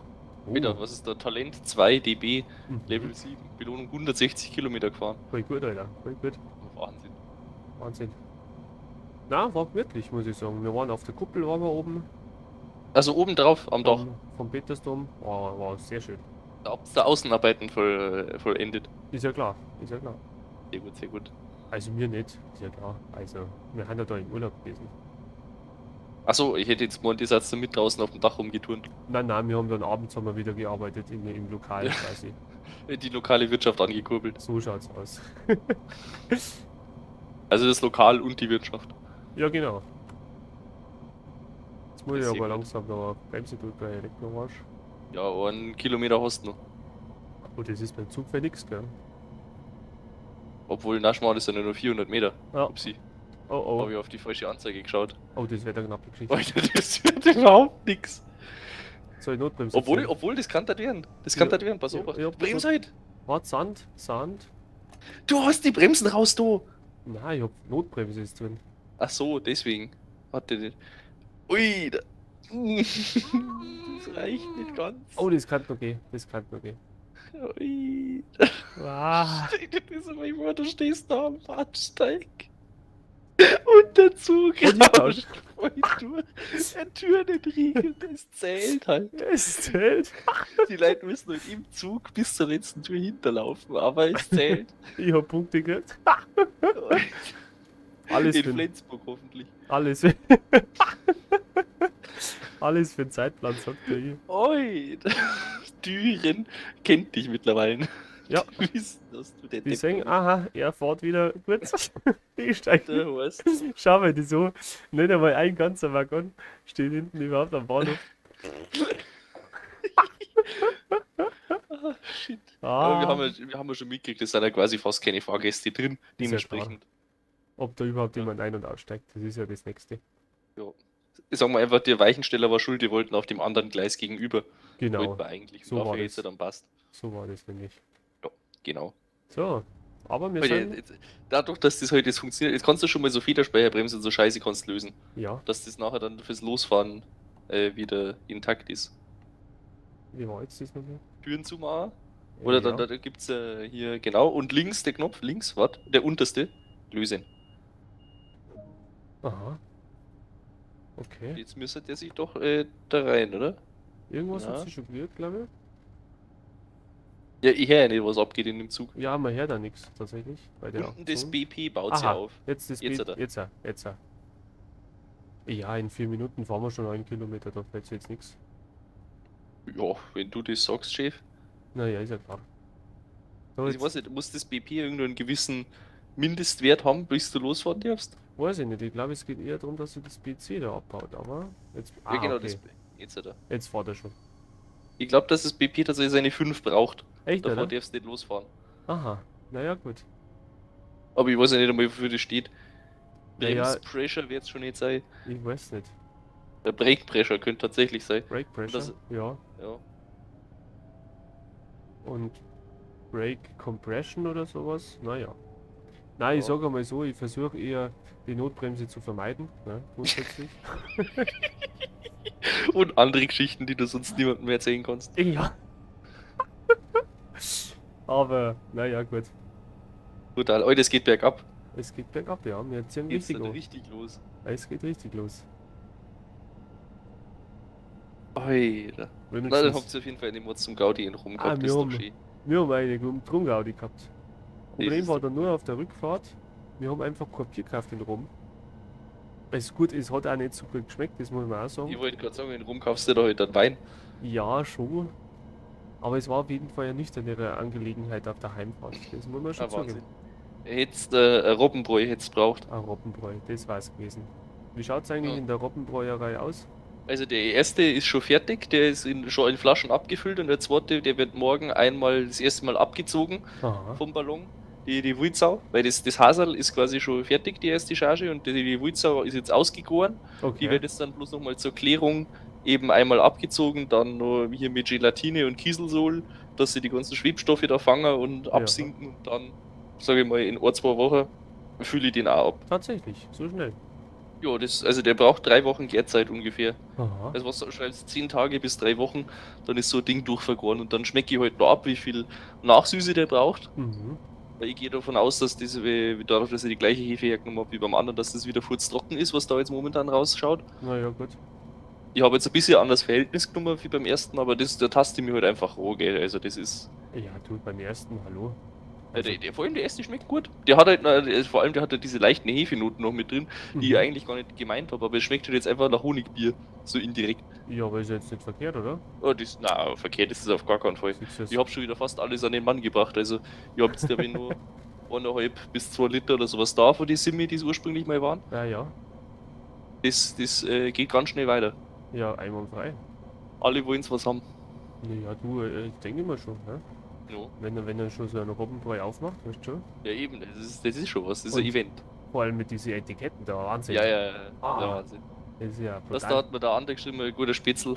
Wieder, was ist da? Talent 2 dB, Mhm. Level 7, Belohnung 160 Kilometer gefahren. Voll gut, Alter. Voll gut. Wahnsinn. Wahnsinn. Na, war wirklich, muss ich sagen. Wir waren auf der Kuppel, waren wir oben Also oben drauf am Dach. vom Petersdom. War sehr schön. Da habt ihr Außenarbeiten vollendet. Ist ja klar, ist ja klar. Sehr gut, sehr gut. Also mir nicht, ist ja klar. Also, wir haben ja da im Urlaub gewesen. Achso, ich hätte jetzt gemeint, ihr seid da mit draußen auf dem Dach rumgeturnt. Nein, wir haben dann abends haben wir wieder gearbeitet im Lokal Ja. quasi. Die lokale Wirtschaft angekurbelt. So schaut's aus. Also das Lokal und die Wirtschaft. Ja, genau. Jetzt muss ich Sehr aber gut. langsam noch Bremse drücken, Elektromarsch. Ja, 1 Kilometer hast du noch. Oh, das ist beim Zug für nix, gell? Obwohl, Naschmann ist ja nur 400 Meter. Ja. Upsi. Oh, Habe ich auf die falsche Anzeige geschaut. Oh, das wäre eine knappe Geschichte. Alter, das wird überhaupt nix. Soll ich Notbremse Obwohl, das kann das werden. Das kann das werden, pass Ja, auf. ja, pass Brems auf. halt. Warte, Sand. Du hast die Bremsen raus, du. Nein, ich hab Notbremse ist drin. Ach so, deswegen. Warte. Ui. Das reicht nicht ganz. Oh, das kann noch gehen. Das kann noch gehen. Ui. Ah, Stell dir das mal vor, du stehst da am Bahnsteig. Und der Zug Und ich rauscht voll durch. Der Tür nicht riechen, das zählt halt. es zählt. Die Leute müssen halt im Zug bis zur letzten Tür hinterlaufen, aber es zählt. Ich hab Punkte gekriegt. Alles In für, Flensburg hoffentlich. alles, alles für den Zeitplan, sagt er hier. Oi, Düren kennt dich mittlerweile. Ja. Die wissen, dass du der Die Depp sagen, bist. aha, er fährt wieder kurz. Ich steig. Der Horst. Schau mal, die so, nicht einmal ein ganzer Waggon steht hinten überhaupt am Bahnhof. Ah, shit. Ah, Aber wir haben ja schon mitgekriegt, es sind ja quasi fast keine Fahrgäste drin. Ist ja Dementsprechend. ob da überhaupt Ja. jemand ein- und aussteigt, das ist ja das Nächste. Sagen wir einfach, der Weichensteller war schuld, die wollten auf dem anderen Gleis gegenüber. Genau, Wollten wir eigentlich. so Und dafür war jetzt das. dann passt. So war das nämlich. Genau. So, aber wir Weil sind, dadurch, dass das heute jetzt funktioniert, jetzt kannst du schon mal so Federspeicherbremse und so Scheiße kannst lösen. ja, Dass das nachher dann fürs Losfahren wieder intakt ist. wie war jetzt das nochmal? Türen zumachen. Oder Ja. da gibt es hier, genau, und links der Knopf, links, was? Der unterste, lösen. Aha. Okay. Jetzt müsste der sich doch da rein, oder? Irgendwas Ja. hat sich schon gerührt, glaube ich. Ja, ich höre ja nicht, was abgeht in dem Zug. Ja, man hört da nichts tatsächlich bei der Unten das Aktion. BP baut sich Aha, auf. jetzt das Jetzt Beat. hat er. Jetzt. Ja, in 4 Minuten fahren wir schon 1 Kilometer, da fällt jetzt nichts. Ja, wenn du das sagst, Chef. Naja, ist ja klar. So, Also ich weiß jetzt nicht, muss das BP irgendeinen gewissen Mindestwert haben, bis du losfahren darfst? weiß ich nicht. Ich glaube, es geht eher darum, dass du das PC da abbaut, aber jetzt. Ja, Ah, genau, okay. jetzt hat er. Jetzt fährt er schon. Ich glaube, dass das BP tatsächlich seine 5 braucht. Echt, Davor oder? darfst du nicht losfahren. Aha. Naja, gut. Aber ich weiß ja nicht einmal, wofür das steht. Naja, Bremspressure wird es schon nicht sein. ich weiß nicht. Der Brake Pressure könnte tatsächlich sein. Brake Und Pressure? Ja. ja. Und Brake Compression oder sowas? Naja. Nein, ich Ja. sage mal so, ich versuche eher die Notbremse zu vermeiden, ne, grundsätzlich. Und andere Geschichten, die du sonst niemandem mehr erzählen kannst. Ja. Aber, naja, gut. Brutal. Oh, das geht bergab. Es geht bergab, ja. Wir ziehen Jetzt richtig dann an. richtig los. Es geht richtig los. Alter. Na, dann Wenigstens. habt ihr auf jeden Fall eine Mod zum Gaudi in rum gehabt, Ah, das wir ist doch haben, schön. wir haben eine Drumgaudi gehabt. Problem ist war doch- dann nur auf der Rückfahrt. Wir haben einfach kein Bier gekauft in Rom. Es gut, es hat auch nicht so gut geschmeckt, das muss man auch sagen. Ich wollte gerade sagen, in Rum kaufst du da halt einen Wein. Ja, schon. Aber es war auf jeden Fall eine nüchternere Angelegenheit auf der Heimfahrt. Das muss man schon Ah, zugeben. Wahnsinn. Hättest ein Robbenbräu hättest braucht. Ah, Robbenbräu, das war es gewesen. Wie schaut es eigentlich Ja. in der Robbenbräuerei aus? Also der erste ist schon fertig, der ist schon in Flaschen abgefüllt und der zweite, der wird morgen einmal das erste Mal abgezogen Aha, vom Ballon. Die Wulzau, weil das Hasel ist quasi schon fertig, die erste Charge, und die Wulzau ist jetzt ausgegoren. Die okay. wird jetzt dann bloß nochmal zur Klärung eben einmal abgezogen, dann nur hier mit Gelatine und Kieselsohl, dass sie die ganzen Schwebstoffe da fangen und absinken, und dann, sage ich mal, in 1, 2 Wochen fülle ich den auch ab. Tatsächlich, so schnell. Ja, also der braucht 3 Wochen Gärzeit ungefähr. Aha. Also was du schreibst, 10 Tage bis 3 Wochen, dann ist so ein Ding durchvergoren, und dann schmecke ich halt noch ab, wie viel Nachsüße der braucht. Mhm. Weil ich gehe davon aus, dass das, dadurch, dass ich die gleiche Hefe hergenommen habe wie beim anderen, dass das wieder furztrocken ist, was da jetzt momentan rausschaut. Naja, gut. Ich habe jetzt ein bisschen anderes Verhältnis genommen wie beim ersten, aber da taste ich mir halt einfach roh, gell. Also das ist. Ja, du, beim ersten, hallo. Also, Also, vor allem der erste schmeckt gut. Der hat halt, vor allem der hat halt diese leichten Hefenoten noch mit drin, die ich mhm. eigentlich gar nicht gemeint habe, aber es schmeckt halt jetzt einfach nach Honigbier, so indirekt. Ja, aber ist jetzt nicht verkehrt, oder? Oh, verkehrt ist es auf gar keinen Fall. Siehst du es? Ich habe schon wieder fast alles an den Mann gebracht. Also, ich habe jetzt glaube ich nur 1,5 bis 2 Liter oder sowas da von die Simi, die es ursprünglich mal waren. Ja. Das geht ganz schnell weiter. Ja, einwandfrei. Alle wollen was haben. Ja, du, ich denke immer schon, ne? Ja, Wenn er schon so einen Robbenbräu aufmacht, weißt du schon? ja eben, das ist schon was, das ist ein Und Event. vor allem mit diesen Etiketten da, Wahnsinn. Ja, Ah. der Wahnsinn. Das ist ja Das da brutal. hat mir der andere geschrieben, ein guter Spitzel.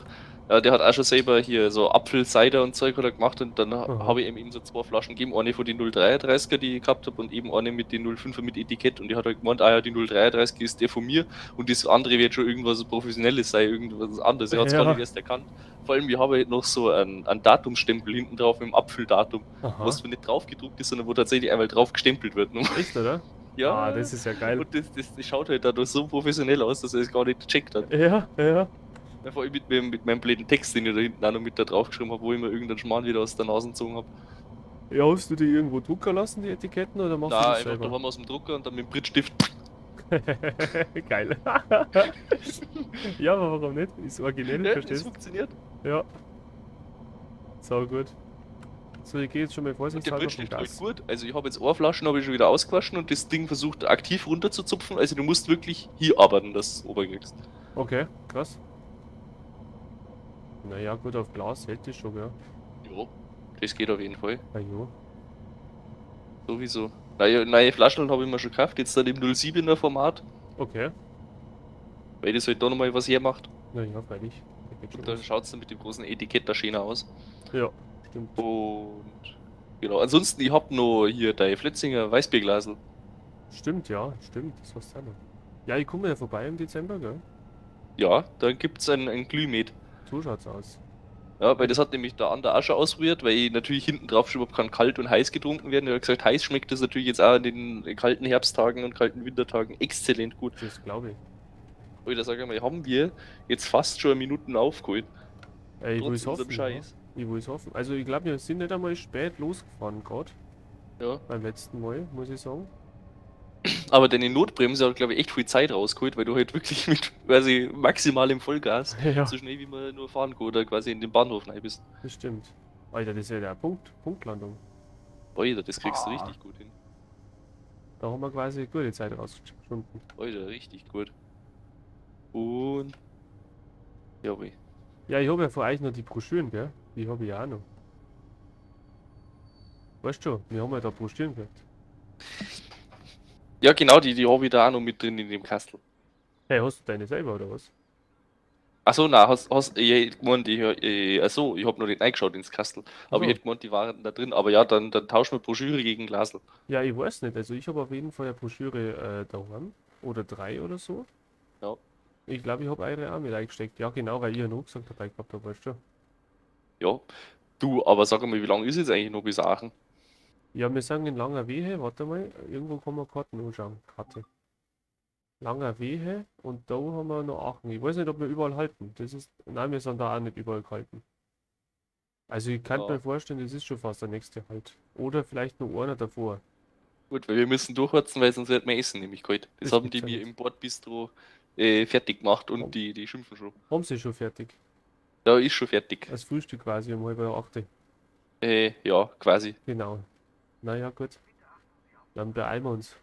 Ja, der hat auch schon selber hier so Apfelcider und Zeug hat er gemacht, und dann Aha. habe ich ihm so 2 Flaschen gegeben, eine von den 0,33er, die ich gehabt habe, und eben eine mit den 0,5er mit Etikett, und die hat halt gemeint, ah ja, die 0,33er ist der von mir, und das andere wird schon irgendwas Professionelles sein, irgendwas anderes. Er hat es Ja. gar nicht erst erkannt. Vor allem, wir haben halt noch so einen Datumsstempel hinten drauf mit dem Apfeldatum, Aha. was nicht drauf gedruckt ist, sondern wo tatsächlich einmal drauf gestempelt wird. Echt, oder? Ja, Ah, das ist ja geil. und das schaut halt dadurch so professionell aus, dass er es gar nicht gecheckt hat. Ja. Ja, vor allem mit meinem blöden Text, den ich da hinten auch noch mit da drauf geschrieben habe, wo ich mir irgendeinen Schmarrn wieder aus der Nase gezogen habe. Ja, hast du die irgendwo drucken lassen, die Etiketten, oder machst Na, du das einfach da selber? haben wir aus dem Drucker und dann mit dem Brittstift. Geil. Ja, aber warum nicht? Ist originell, Ja, das verstehst du? funktioniert. Ja. Sau gut. So, ich gehe jetzt schon mal Und der vorsichtshalber vom Brittstift hält Gas. gut. Also ich habe jetzt Ohrflaschen habe ich schon wieder ausgewaschen, und das Ding versucht aktiv runterzuzupfen. Also du musst wirklich hier arbeiten, dass du es oberkriegst. Okay, krass. Naja, gut, auf Glas hält das schon, ja. Ja, das geht auf jeden Fall. Na jo. Sowieso. Neue Flaschen habe ich mir schon gekauft, jetzt dann im 07er Format, Okay. weil das halt da nochmal was hermacht. Naja, freilich. Da geht schon Und da was. schaut es dann mit dem großen Etikett da schöner aus. Ja, stimmt. Und genau, ansonsten, ich hab noch hier dein Flötzinger Weißbierglasel. Stimmt, ja, stimmt. Das hast du auch noch. Ja, ich komme ja vorbei im Dezember, gell? Ja, dann gibt's ein Glühmet. So schaut's aus. Ja, weil das hat nämlich der andere auch schon ausprobiert, weil ich natürlich hinten drauf schon kann kalt und heiß getrunken werden. Er hat gesagt, heiß schmeckt das natürlich jetzt auch in den kalten Herbsttagen und kalten Wintertagen exzellent gut. Das glaube ich. Oder sag ich mal, haben wir jetzt fast schon Minuten aufgeholt. Ey, ich Trotz will's unserem hoffen. Ja. Scheiß. Ich will es hoffen. Also ich glaube, wir sind nicht einmal spät losgefahren gerade. Ja. Beim letzten Mal, muss ich sagen. Aber deine Notbremse hat, glaube ich, echt viel Zeit rausgeholt, weil du halt wirklich mit quasi maximalem Vollgas, Ja, so schnell wie man nur fahren kann, oder quasi in den Bahnhof rein bist. das stimmt. Alter, das ist ja der Punktlandung. Alter, das kriegst du Ah, richtig gut hin. da haben wir quasi gute Zeit rausgefunden. Alter, richtig gut. Und, ja, weh. Ja, ich habe ja von euch noch die Broschüren, gell? Die habe ich ja auch noch. Weißt du, wir haben ja da Broschüren gekriegt. Ja, genau, die habe ich da auch noch mit drin in dem Kastel. Hey, hast du deine selber oder was? Achso, nein, ich hätte gemeint, achso, ich habe noch nicht reingeschaut ins Kastel. Aber ich Achso. hätte gemeint, die waren da drin. Aber ja, dann tauschen wir Broschüre gegen Glasl. Ja, ich weiß nicht. Also ich habe auf jeden Fall eine Broschüre daheim. Oder 3 oder so. Ja. Ich glaube, ich habe eure auch mit eingesteckt. Ja, genau, weil ihr einen Rucksack dabei gehabt habt, weißt du. Ja. Du, aber sag mal, wie lange ist jetzt eigentlich noch bis Aachen? Ja, wir sagen in langer Wehe. Warte mal. Irgendwo kann man Karten anschauen. Karte. Langer Wehe. Und da haben wir noch Aachen. Ich weiß nicht, ob wir überall halten. Das ist. Nein, wir sind da auch nicht überall gehalten. Also ich kann Ja. mir vorstellen, das ist schon fast der nächste Halt. Oder vielleicht noch einer davor. Gut, weil wir müssen durchwarten, weil sonst wird mehr Essen nämlich kalt. Das Das haben gibt's die ja mir nicht. im Bordbistro fertig gemacht und Haben, die schimpfen schon. haben sie schon fertig. Ja, ist schon fertig. Als Frühstück quasi um 7:30. Ja, quasi. Genau. Naja, gut. Dann beeilen wir uns.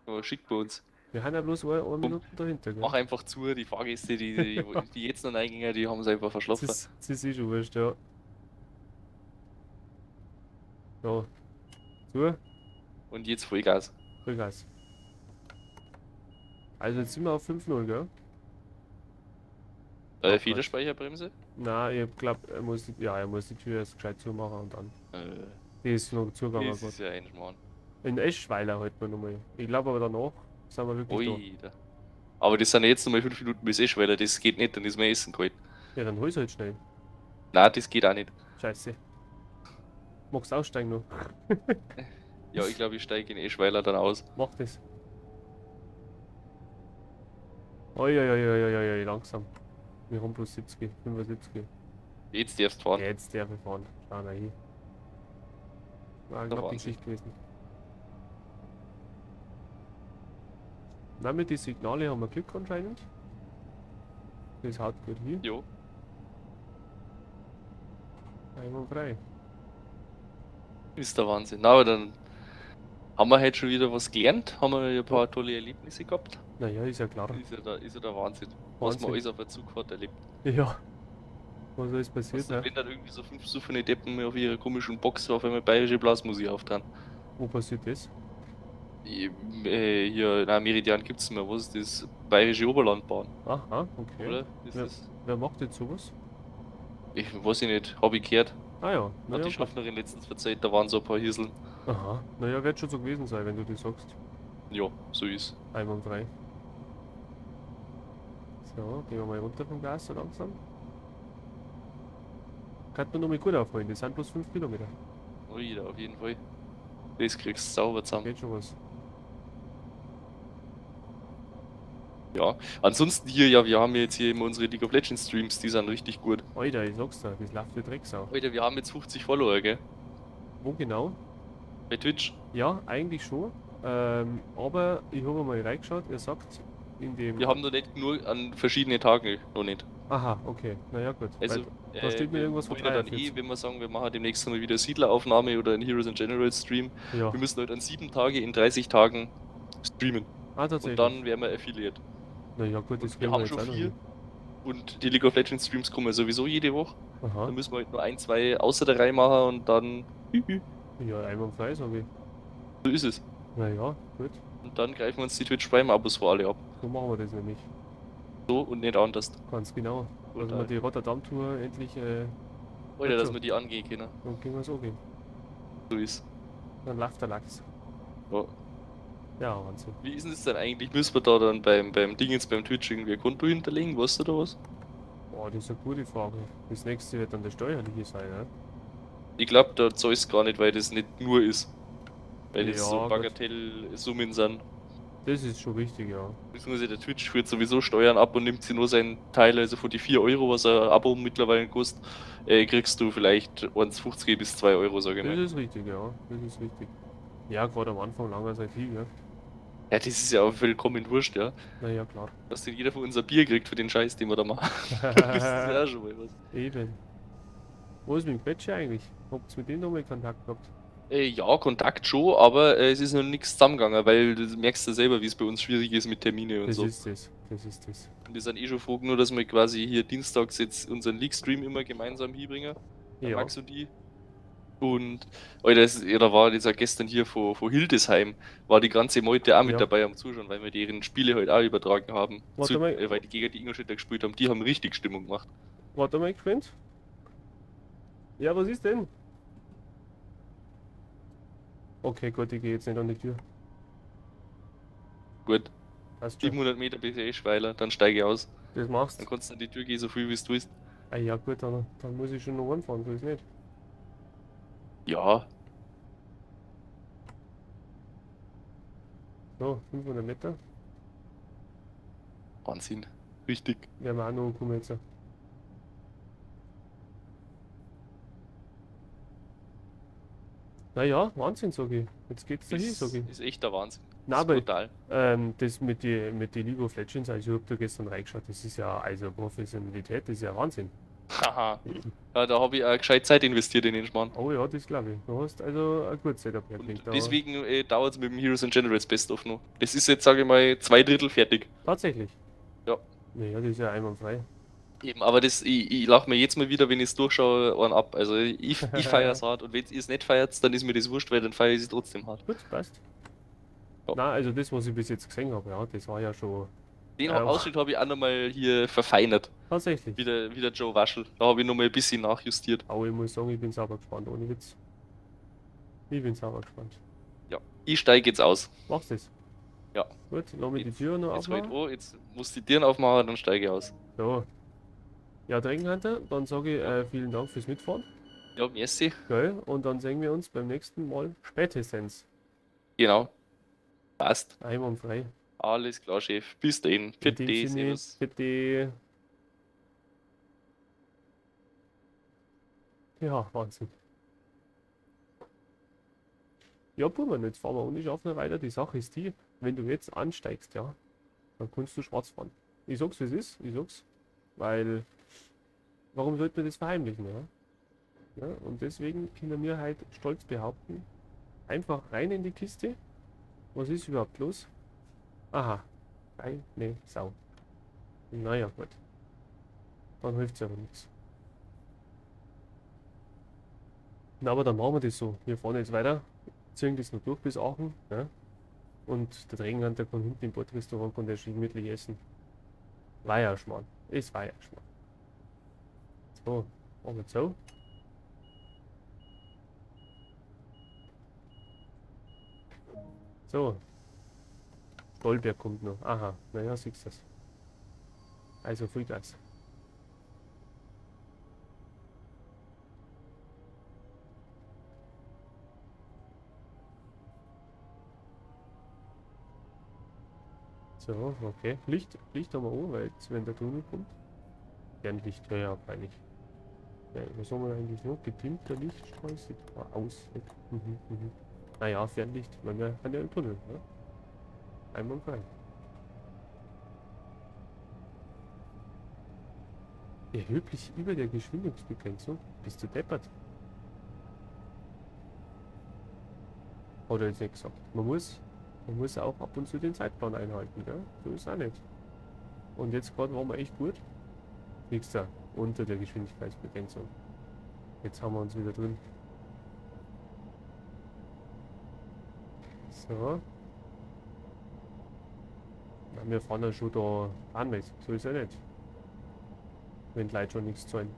Ja, schickt bei uns. Wir haben ja bloß eine Komm, Minute dahinter, mach gell? einfach zu, die Fahrgäste, die jetzt noch reingehen, die haben es einfach verschlafen. Das ist eh schon wurscht, ja. So, zu, Und jetzt Vollgas. Vollgas. Also jetzt sind wir auf 5:0, gell? Oh, Quatsch. Federspeicherbremse? Na, ich glaub, er muss die Tür erst gescheit zumachen und dann. Äh, Die ist noch zugegangen, das gut. ist ja ein Schmarrn. In Eschweiler halten wir nochmal. Ich glaube aber danach sind wir wirklich da. Ui, da. Aber das sind ja jetzt nochmal 5 Minuten bis Eschweiler, das geht nicht, dann ist mein Essen kalt. Ja, dann hol's halt schnell. Nein, das geht auch nicht. Scheiße. Magst du aussteigen noch? Ja, ich glaube, ich steige in Eschweiler dann aus. Mach das. Oi, oi, oi, oi, oi, oi, langsam. Wir haben bloß 70, 75. Jetzt darfst du fahren. Jetzt darf ich fahren. Schau mal hin. War eine Der knappe Wahnsinn. Geschichte gewesen. Na, mit den Signale haben wir Glück anscheinend. Das haut gut hin. Jo. Einwandfrei. Ist der Wahnsinn. Na, aber dann haben wir heute schon wieder was gelernt, haben wir ein paar tolle Erlebnisse gehabt. Naja, ist ja klar. Ist ja der Wahnsinn, was man Wahnsinn. alles auf der Zugfahrt erlebt. Ja. Was ist passiert, Was, ne? wenn dann irgendwie so 5 so viele Deppen auf ihrer komischen Box auf einmal bayerische Blasmusik auftragen. Wo passiert das? Hier in Meridian gibt es mehr, was ist das? Bayerische Oberlandbahn, Aha, okay. oder? Das Ja. ist, Wer macht jetzt sowas? ich weiß ich nicht, habe ich gehört. Ah ja, Hat naja, die gut. Schaffnerin letztens verzeiht, da waren so ein paar Hirseln. Aha, naja, wird schon so gewesen sein, wenn du das sagst. Ja, so ist. Einwandfrei. So, gehen wir mal runter vom Gas so langsam. Kann man noch mal gut aufholen, das sind bloß 5 Kilometer. Ui, da auf jeden Fall. Das kriegst du sauber zusammen. Geht schon was. Ja. Ansonsten hier, ja, wir haben jetzt hier immer unsere League of Legends Streams, die sind richtig gut. Alter, ich sag's dir, das läuft wie Drecksau. Alter, wir haben jetzt 50 Follower, gell? Wo genau? Bei Twitch. Ja, eigentlich schon. Aber ich habe mal reingeschaut, er sagt in dem. Wir haben noch nicht nur an verschiedenen Tagen, noch nicht. Aha, okay. Naja, gut. Also, da steht mir wir irgendwas von wollen ja dann 43. wenn wir sagen, wir machen demnächst mal wieder Siedleraufnahme oder einen Heroes in General Stream. Ja. Wir müssen halt an 7 Tage in 30 Tagen streamen. Ah, Und tatsächlich. dann wären wir Affiliate. Naja, gut, das Und wir kriegen haben jetzt schon auch noch 4. hin. Und die League of Legends Streams kommen sowieso jede Woche. Aha. Dann müssen wir halt nur 1, 2 außer der Reihe machen und dann. Ja, einwandfrei, sag ich. So ist es. Naja, gut. Und dann greifen wir uns die Twitch Prime Abos vor alle ab. So machen wir das nämlich. So und nicht anders. Ganz genau. Also Total. wir die Rotterdam-Tour endlich, Alter, dass so. wir die angehen können. dann können wir so gehen. So ist. Dann läuft der Lachs. Ja. Ja, Wahnsinn. Wie ist denn das denn eigentlich? Müssen wir da dann beim Dingens beim Twitch irgendwie ein Konto hinterlegen? Weißt du da was? Boah, das ist eine gute Frage. Das nächste wird dann der steuerliche sein, ne? Ich glaube, da zahlst du gar nicht, weil das nicht nur ist. Weil das Ja, so gut. Bagatellsummen sind. Das ist schon wichtig, ja. Beziehungsweise der Twitch führt sowieso Steuern ab und nimmt sie nur seinen Teil, also von die 4 Euro, was ein Abo mittlerweile kostet, kriegst du vielleicht 1,50 bis 2 Euro, sage ich Das mal. ist richtig, ja. Das ist richtig. Ja, gerade am Anfang langer Zeit viel, ja. Ja, das ist ja auch vollkommen wurscht, ja. Naja, klar. Dass denn jeder von uns ein Bier kriegt für den Scheiß, den wir da machen. Das ist ja auch schon mal was. Eben. Wo ist mein Quetsche eigentlich? Habt ihr mit dem nochmal Kontakt gehabt? Ja, Kontakt schon, aber es ist noch nichts zusammengegangen, weil du merkst ja selber, wie es bei uns schwierig ist mit Termine und Das so. ist das. Das ist das. Und wir sind eh schon froh, nur dass wir quasi hier dienstags jetzt unseren League-Stream immer gemeinsam hinbringen. Der Ja. Max und die. Und, Alter, da war dieser gestern hier von Hildesheim, war die ganze Meute auch mit Ja. dabei am Zuschauen, weil wir deren Spiele halt auch übertragen haben. Warte mal. Weil die gegen die Ingolstädter gespielt haben, die haben richtig Stimmung gemacht. Warte mal, geschwind. Ja, was ist denn? Okay, gut, ich gehe jetzt nicht an die Tür. Gut, Passt schon. 700 Meter bis Eschweiler, dann steige ich aus. Das machst. Dann kannst du an die Tür gehen, so viel wie du willst. Ah ja, gut, dann muss ich schon noch anfahren, so ist nicht. Ja, So, 500 Meter. Wahnsinn. Richtig. Werden wir auch noch ankommen jetzt. Naja, Wahnsinn, sag ich. Jetzt geht's dahin, sag ich. Ist echt der Wahnsinn. Na, ist aber brutal. das mit die League of Legends, also ich hab da gestern reingeschaut, das ist ja, also Professionalität, das ist ja Wahnsinn. Haha. Ja, da habe ich auch gescheit Zeit investiert in den Schmarrn. Oh ja, das glaube ich. Du hast also ein gutes Setup Und hergelegt. deswegen dauert es mit dem Heroes and Generals Best of noch. Das ist jetzt, sage ich mal, 2/3 fertig. Tatsächlich. Ja. Naja, das ist ja einwandfrei. Eben, aber ich lache mir jetzt mal wieder, wenn ich es durchschaue, einen ab. Also ich feiere es hart und wenn ihr es nicht feiert, dann ist mir das wurscht, weil dann feiere ich es trotzdem hart. Gut, passt. Ja. Na, also das, was ich bis jetzt gesehen habe, ja, das war ja schon. Den Ausschnitt habe ich auch nochmal hier verfeinert. Tatsächlich. Wie der Joe Waschel. Da habe ich nochmal ein bisschen nachjustiert. Aber ich muss sagen, ich bin sauber gespannt, ohne Witz. Ich bin sauber gespannt. Ja. Ich steige jetzt aus. Machst das? Ja. Gut, lass mich die Tür noch Jetzt halt aufmachen. an, jetzt musst du die Türen aufmachen, dann steige ich aus. So. Ja, Dregenhunter, dann sage ich vielen Dank fürs Mitfahren. Ja, merci. Gell? Und dann sehen wir uns beim nächsten Mal spätestens. Genau. Passt. Einwandfrei. Alles klar, Chef. Bis dahin. In dem Bitte, Sinne, servus. bitte. Ja, Wahnsinn. Ja, Burmann, jetzt fahren wir ohne Schaffner weiter. Die Sache ist die, wenn du jetzt ansteigst, ja, dann kannst du schwarz fahren. Ich sag's, wie es ist. Ich sag's. Weil, warum sollte man das verheimlichen, ja? Ja, und deswegen können wir halt stolz behaupten, einfach rein in die Kiste. Was ist überhaupt los? Aha. Ne, Sau. Naja, gut. Dann hilft's aber nichts. Na, aber dann machen wir das so. Wir fahren jetzt weiter, ziehen das noch durch bis Aachen, ja? Und der Trägenhunter kann hinten im Bordrestaurant und der schön gemütlich essen. War ja Schmarrn. Es war ja Schmarrn. So, machen wir so. So. Stolberg kommt noch. Aha, naja, siehst du das. Also Vollgas. So, okay. Licht haben wir auch, weil jetzt, wenn der Tunnel kommt. Fernlicht, ja, ja, freilich. Ja, was haben wir eigentlich noch? Gedimmter Lichtstrahl sieht aus. Naja, Fernlicht, weil wir haben ja einen Tunnel, ne? Einwandfrei. Erheblich über der Geschwindigkeitsbegrenzung. Bist du deppert? Oder jetzt nicht gesagt. Man muss auch ab und zu den Zeitplan einhalten, gell? So ist auch nicht. Und jetzt gerade waren wir echt gut. Nichts da. Unter der Geschwindigkeitsbegrenzung. Jetzt haben wir uns wieder drin. So. Na, wir fahren ja schon da anwärts. So ist ja nicht. Wenn die Leute schon nichts zahlen.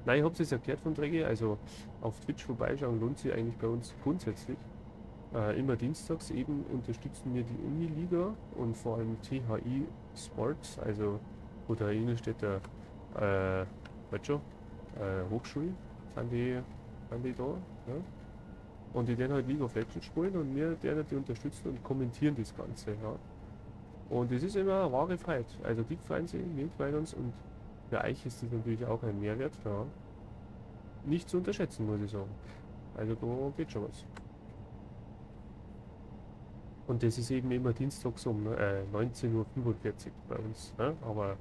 Nein, ich hab's jetzt erklärt von Träge. Also auf Twitch vorbeischauen lohnt sich eigentlich bei uns grundsätzlich. Immer dienstags eben unterstützen wir die Uniliga und vor allem THI Sports, also wo der Ingolstädter weißt schon, Hochschulen sind die da. Ja? Und die dann halt League of Legends spielen und wir denen die unterstützen und kommentieren das Ganze. Ja? Und das ist immer eine wahre Freiheit. Also die freuen sich, wir freuen uns und für euch ist das natürlich auch ein Mehrwert. Ja? Nicht zu unterschätzen, muss ich sagen. Also da geht schon was. Und das ist eben immer dienstags um 19:45 Uhr bei uns. Ne? Aber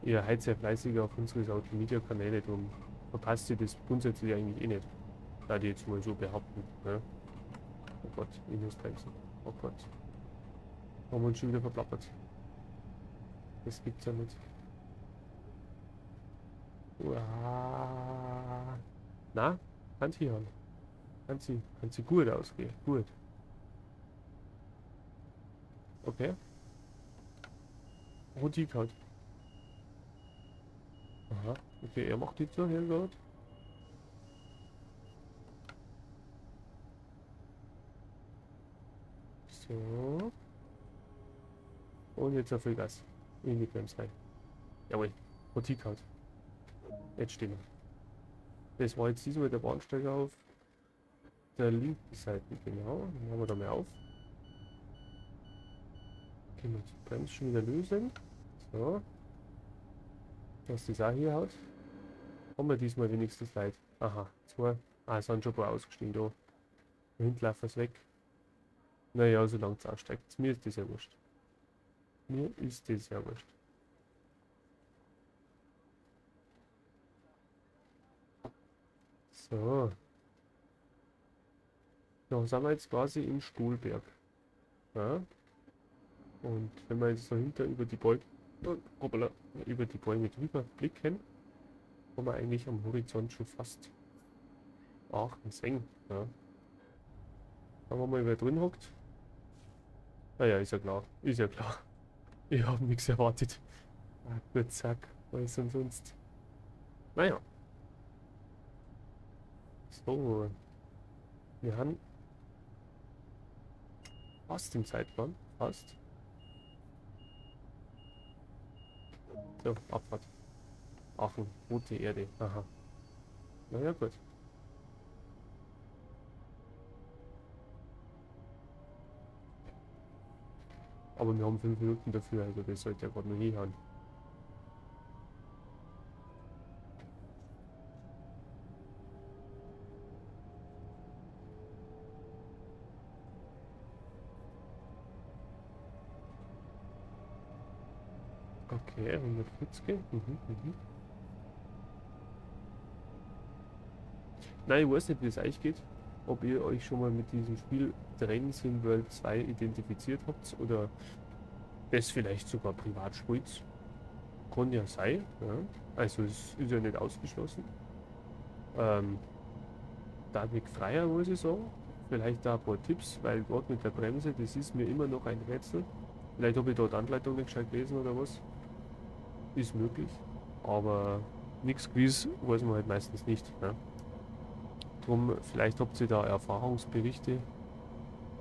ihr seid sehr fleißig auf unsere Social Media Kanäle, darum verpasst ihr das grundsätzlich eigentlich eh nicht. Da die jetzt mal so behaupten. Ne? Oh Gott, ich muss bremsen. Oh Gott. Haben wir uns schon wieder verplappert. Das gibt's ja nicht. Uah. Na, kann sie hören. Kann sie gut ausgehen. Gut. Okay. Rotik halt. Aha. Okay, er macht die Tür hier gerade. So. Und jetzt auf Vollgas. In die Bremse rein. Jawohl. Rotik halt. Jetzt stehen wir. Das war jetzt diesmal der Bahnsteig auf der linken Seite. Genau. Dann haben wir da mal auf. Können wir die Bremse schon wieder lösen. So. Dass das auch hier haut. Haben wir diesmal wenigstens Leid. Aha. Zwei. Ah, es sind schon ein paar ausgestiegen da. Der Hinterlauf ist weg. Naja, solange es aussteigt. Mir ist das ja wurscht. Mir ist das ja wurscht. So. Da sind wir jetzt quasi in Stolberg. Ja. Und wenn wir jetzt dahinter über die Bäume, hoppala, über die Bäume drüber blicken, haben wir eigentlich am Horizont schon fast Aachen sehen. Ja. Schauen wir mal, wer drin hockt. Naja, ist ja klar. Ist ja klar. Ich habe nichts erwartet. Ah, gut, zack. Was sonst? Naja. So. Wir haben fast im Zeitplan. Fast. So, Abfahrt. Aachen, rote Erde. Aha. Naja, gut. Aber wir haben 5 Minuten dafür, also das sollte ja gerade noch hinhauen. Okay, 140. Nein, ich weiß nicht, wie es euch geht. Ob ihr euch schon mal mit diesem Spiel Train Sim World 2 identifiziert habt oder das vielleicht sogar privat spielt. Kann ja sein. Ja. Also es ist ja nicht ausgeschlossen. Dadurch freier, muss ich sagen. Vielleicht da ein paar Tipps, weil gerade mit der Bremse, das ist mir immer noch ein Rätsel. Vielleicht habe ich dort Anleitung nicht gescheit gelesen oder was. Ist möglich. Aber nichts gewiss weiß man halt meistens nicht. Ne? Drum, vielleicht habt ihr da Erfahrungsberichte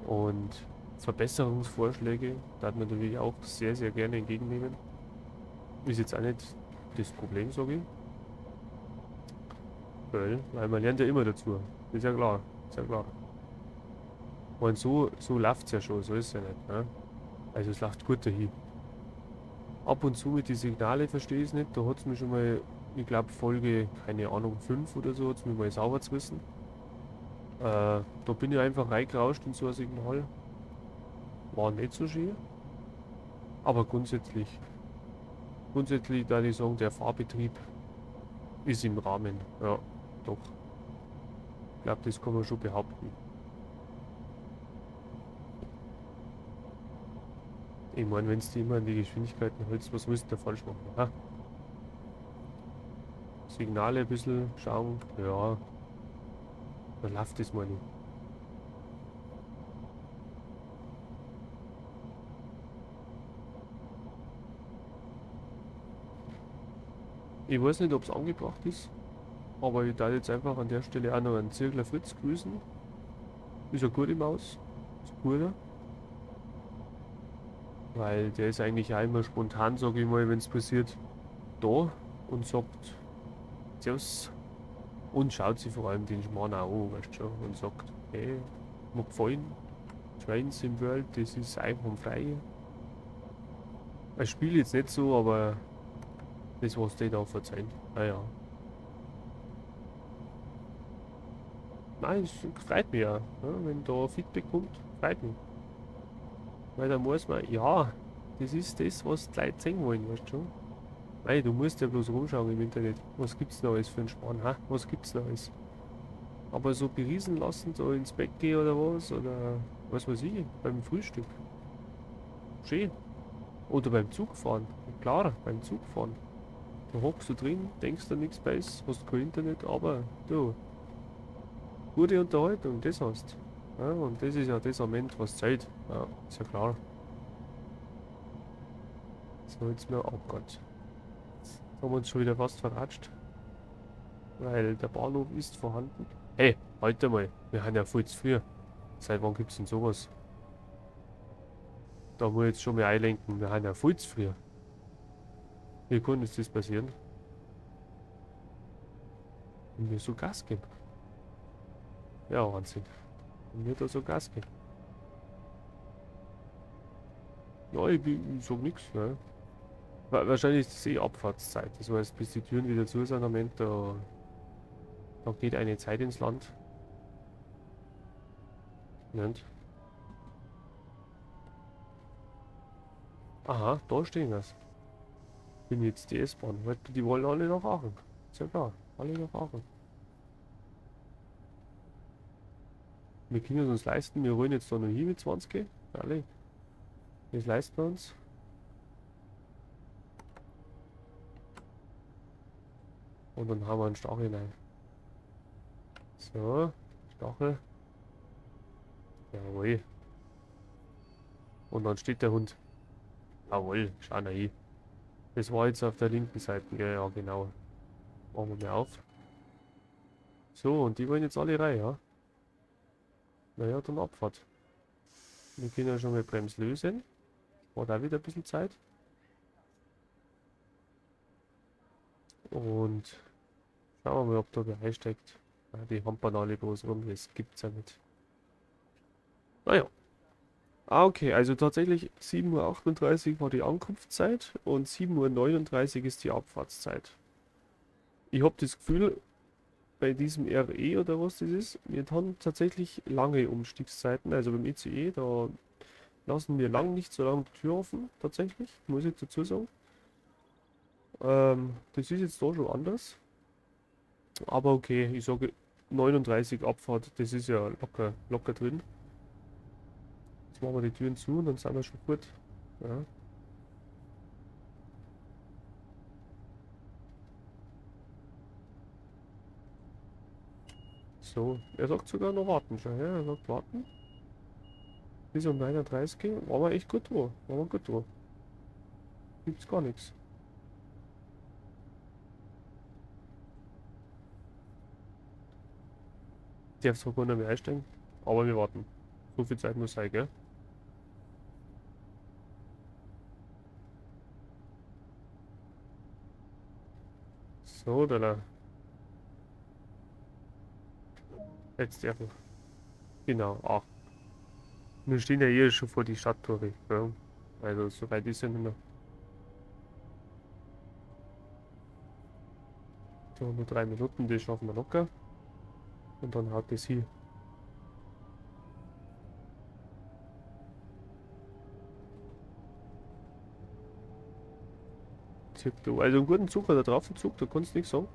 und Verbesserungsvorschläge. Da hat man natürlich auch sehr, sehr gerne entgegennehmen. Ist jetzt auch nicht das Problem, sage ich. Weil man lernt ja immer dazu. Ist ja klar. Ist ja klar. Und so läuft es ja schon, so ist es ja nicht. Ne? Also es läuft gut dahin. Ab und zu mit die Signale verstehe ich es nicht. Da hat es mir schon mal, ich glaube Folge, keine Ahnung, 5 oder so, hat es mir mal sauber zu wissen. Da bin ich einfach reingerauscht in so ein Signal. War nicht so schön. Aber grundsätzlich da ich sagen, der Fahrbetrieb ist im Rahmen. Ja, doch. Ich glaube, das kann man schon behaupten. Ich meine, wenn du immer an die Geschwindigkeiten hältst, was willst du da falsch machen? Ha? Signale ein bisschen schauen, ja, dann läuft das mal nicht. Ich weiß nicht, ob es angebracht ist, aber ich darf jetzt einfach an der Stelle auch noch einen Zirkler Fritz grüßen. Ist eine gute Maus, ist ein guter. Weil der ist eigentlich auch immer spontan, sage ich mal, wenn es passiert, da und sagt, Servus. Und schaut sich vor allem den Schmarrn auch an, weißt du schon, und sagt, hey, mir gefallen Trains im World, das ist einwandfrei. Ich spiele jetzt nicht so, aber das, was die da verzeihen. Naja. Nein, es freut mich ja, wenn da Feedback kommt, freut mich. Weil dann muss man, ja, das ist das, was die Leute sehen wollen, weißt du schon. Nein, du musst ja bloß rumschauen im Internet. Was gibt's noch alles für einen Schmarrn, ha? Was gibt's noch alles? Aber so beriesen lassen, so ins Bett gehen oder was, oder was weiß ich, beim Frühstück. Schön. Oder beim Zugfahren. Klar, beim Zugfahren. Da hockst du drin, denkst da nichts bei, hast kein Internet, aber du, gute Unterhaltung, das hast. Ja, und das ist ja das Moment, was zählt. Ja, ist ja klar. So, jetzt mir, oh Gott. Jetzt haben wir uns schon wieder fast verratscht. Weil der Bahnhof ist vorhanden. Hey, halt mal, wir haben ja viel zu früh. Seit wann gibt's denn sowas? Da muss ich jetzt schon mal einlenken, wir haben ja viel zu früh. Wie kann uns das passieren? Wenn wir so Gas geben. Ja, Wahnsinn. Wenn wir da so Gas geben. Ja, ich sag nichts, ne? Wahrscheinlich ist es eh Abfahrtszeit. Das heißt, bis die Türen wieder zu sind, am Moment, da geht eine Zeit ins Land. Nicht? Aha, da stehen wir's. Bin jetzt die S-Bahn. Die wollen alle nach Aachen. Ist ja klar. Alle nach Aachen. Wir können es uns leisten. Wir rollen jetzt da noch hin mit 20. Alle. Das leisten wir uns. Und dann haben wir einen Stachel rein. So. Stachel. Jawohl. Und dann steht der Hund. Jawohl. Schau mal hin. Das war jetzt auf der linken Seite. Ja, ja, genau. Machen wir mal auf. So, und die wollen jetzt alle rein, ja? Naja, dann Abfahrt. Wir können ja schon mal Brems lösen. War da wieder ein bisschen Zeit. Und schauen wir mal, ob da wer einsteigt. Ja, die hampern alle bloß rum, das gibt's ja nicht. Naja. Ah, okay, also tatsächlich 7:38 Uhr war die Ankunftszeit und 7:39 Uhr ist die Abfahrtszeit. Ich habe das Gefühl, bei diesem RE oder was das ist, wir haben tatsächlich lange Umstiegszeiten. Also beim ICE, da lassen wir lang nicht so lange die Tür offen, tatsächlich, muss ich dazu sagen. Das ist jetzt da schon anders. Aber okay, ich sage 39 Abfahrt, das ist ja locker drin. Jetzt machen wir die Türen zu und dann sind wir schon gut. Ja. So, er sagt sogar noch warten schon, ja, er sagt warten. Bis um 39 waren wir echt gut dran. Waren wir gut dran. Gibt's gar nichts. Darf zwar gar nicht mehr einsteigen, aber wir warten. So viel Zeit muss sein, gell? So, da. Jetzt darf ich. Genau, ach. Wir stehen ja hier schon vor die Stadttore, ja. Also, so weit ist ja nicht mehr. So, nur 3 Minuten, das schaffen wir locker. Und dann haut das hier. Also einen guten Zug hat er drauf, Zug, da kannst du nichts sagen.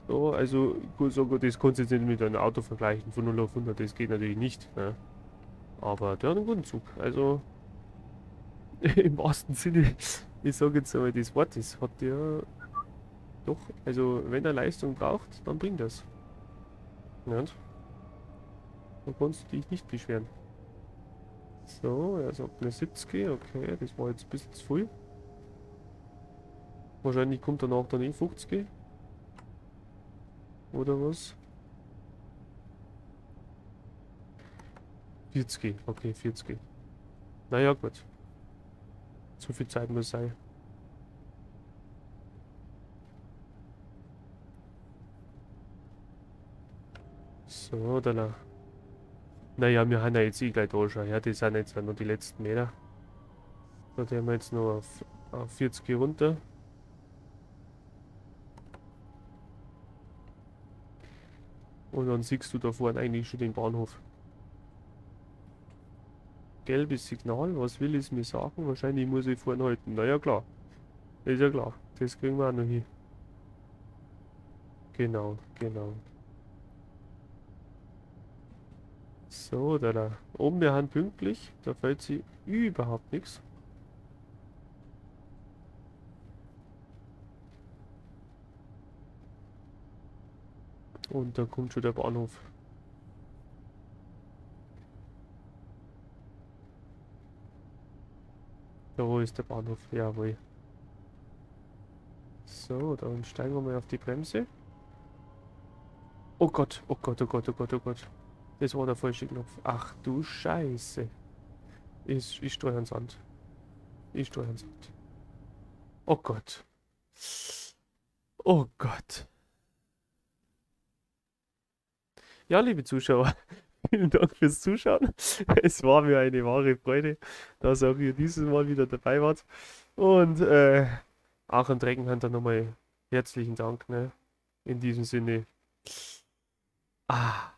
So, also ich kann sagen, das kannst du jetzt nicht mit einem Auto vergleichen von 0 auf 100, das geht natürlich nicht. Ne? Aber der hat einen guten Zug. Also im wahrsten Sinne, ich sage jetzt einmal das Wort, das hat der doch, also wenn er Leistung braucht, dann bringt das. Nicht? Dann kannst du dich nicht beschweren. So, er sagt eine 70, okay, das war jetzt ein bisschen zu viel. Wahrscheinlich kommt danach dann eh 50. Oder was? 40, okay, 40. Naja, gut. So viel Zeit muss sein. So, dann. Naja, wir haben ja jetzt eh gleich da schon. Ja, das sind jetzt nur die letzten Meter. Da gehen wir jetzt noch auf 40 runter. Und dann siehst du da vorne eigentlich schon den Bahnhof. Gelbes Signal, was will es mir sagen? Wahrscheinlich muss ich vorne halten. Naja, klar. Ist ja klar. Das kriegen wir auch noch hin. Genau, genau. So, da. Oben wir haben pünktlich. Da fällt sie überhaupt nichts. Und da kommt schon der Bahnhof. Da wo ist der Bahnhof? Jawohl. So, dann steigen wir mal auf die Bremse. Oh Gott, oh Gott, oh Gott, oh Gott, oh Gott. Das war der falsche Knopf. Ach du Scheiße. Ich steuere ans Sand. Ich steuere ans Sand. Oh Gott. Oh Gott. Ja, liebe Zuschauer, vielen Dank fürs Zuschauen. Es war mir eine wahre Freude, dass auch ihr dieses Mal wieder dabei wart. Und auch an Dragonhunter nochmal herzlichen Dank. Ne? In diesem Sinne. Ah.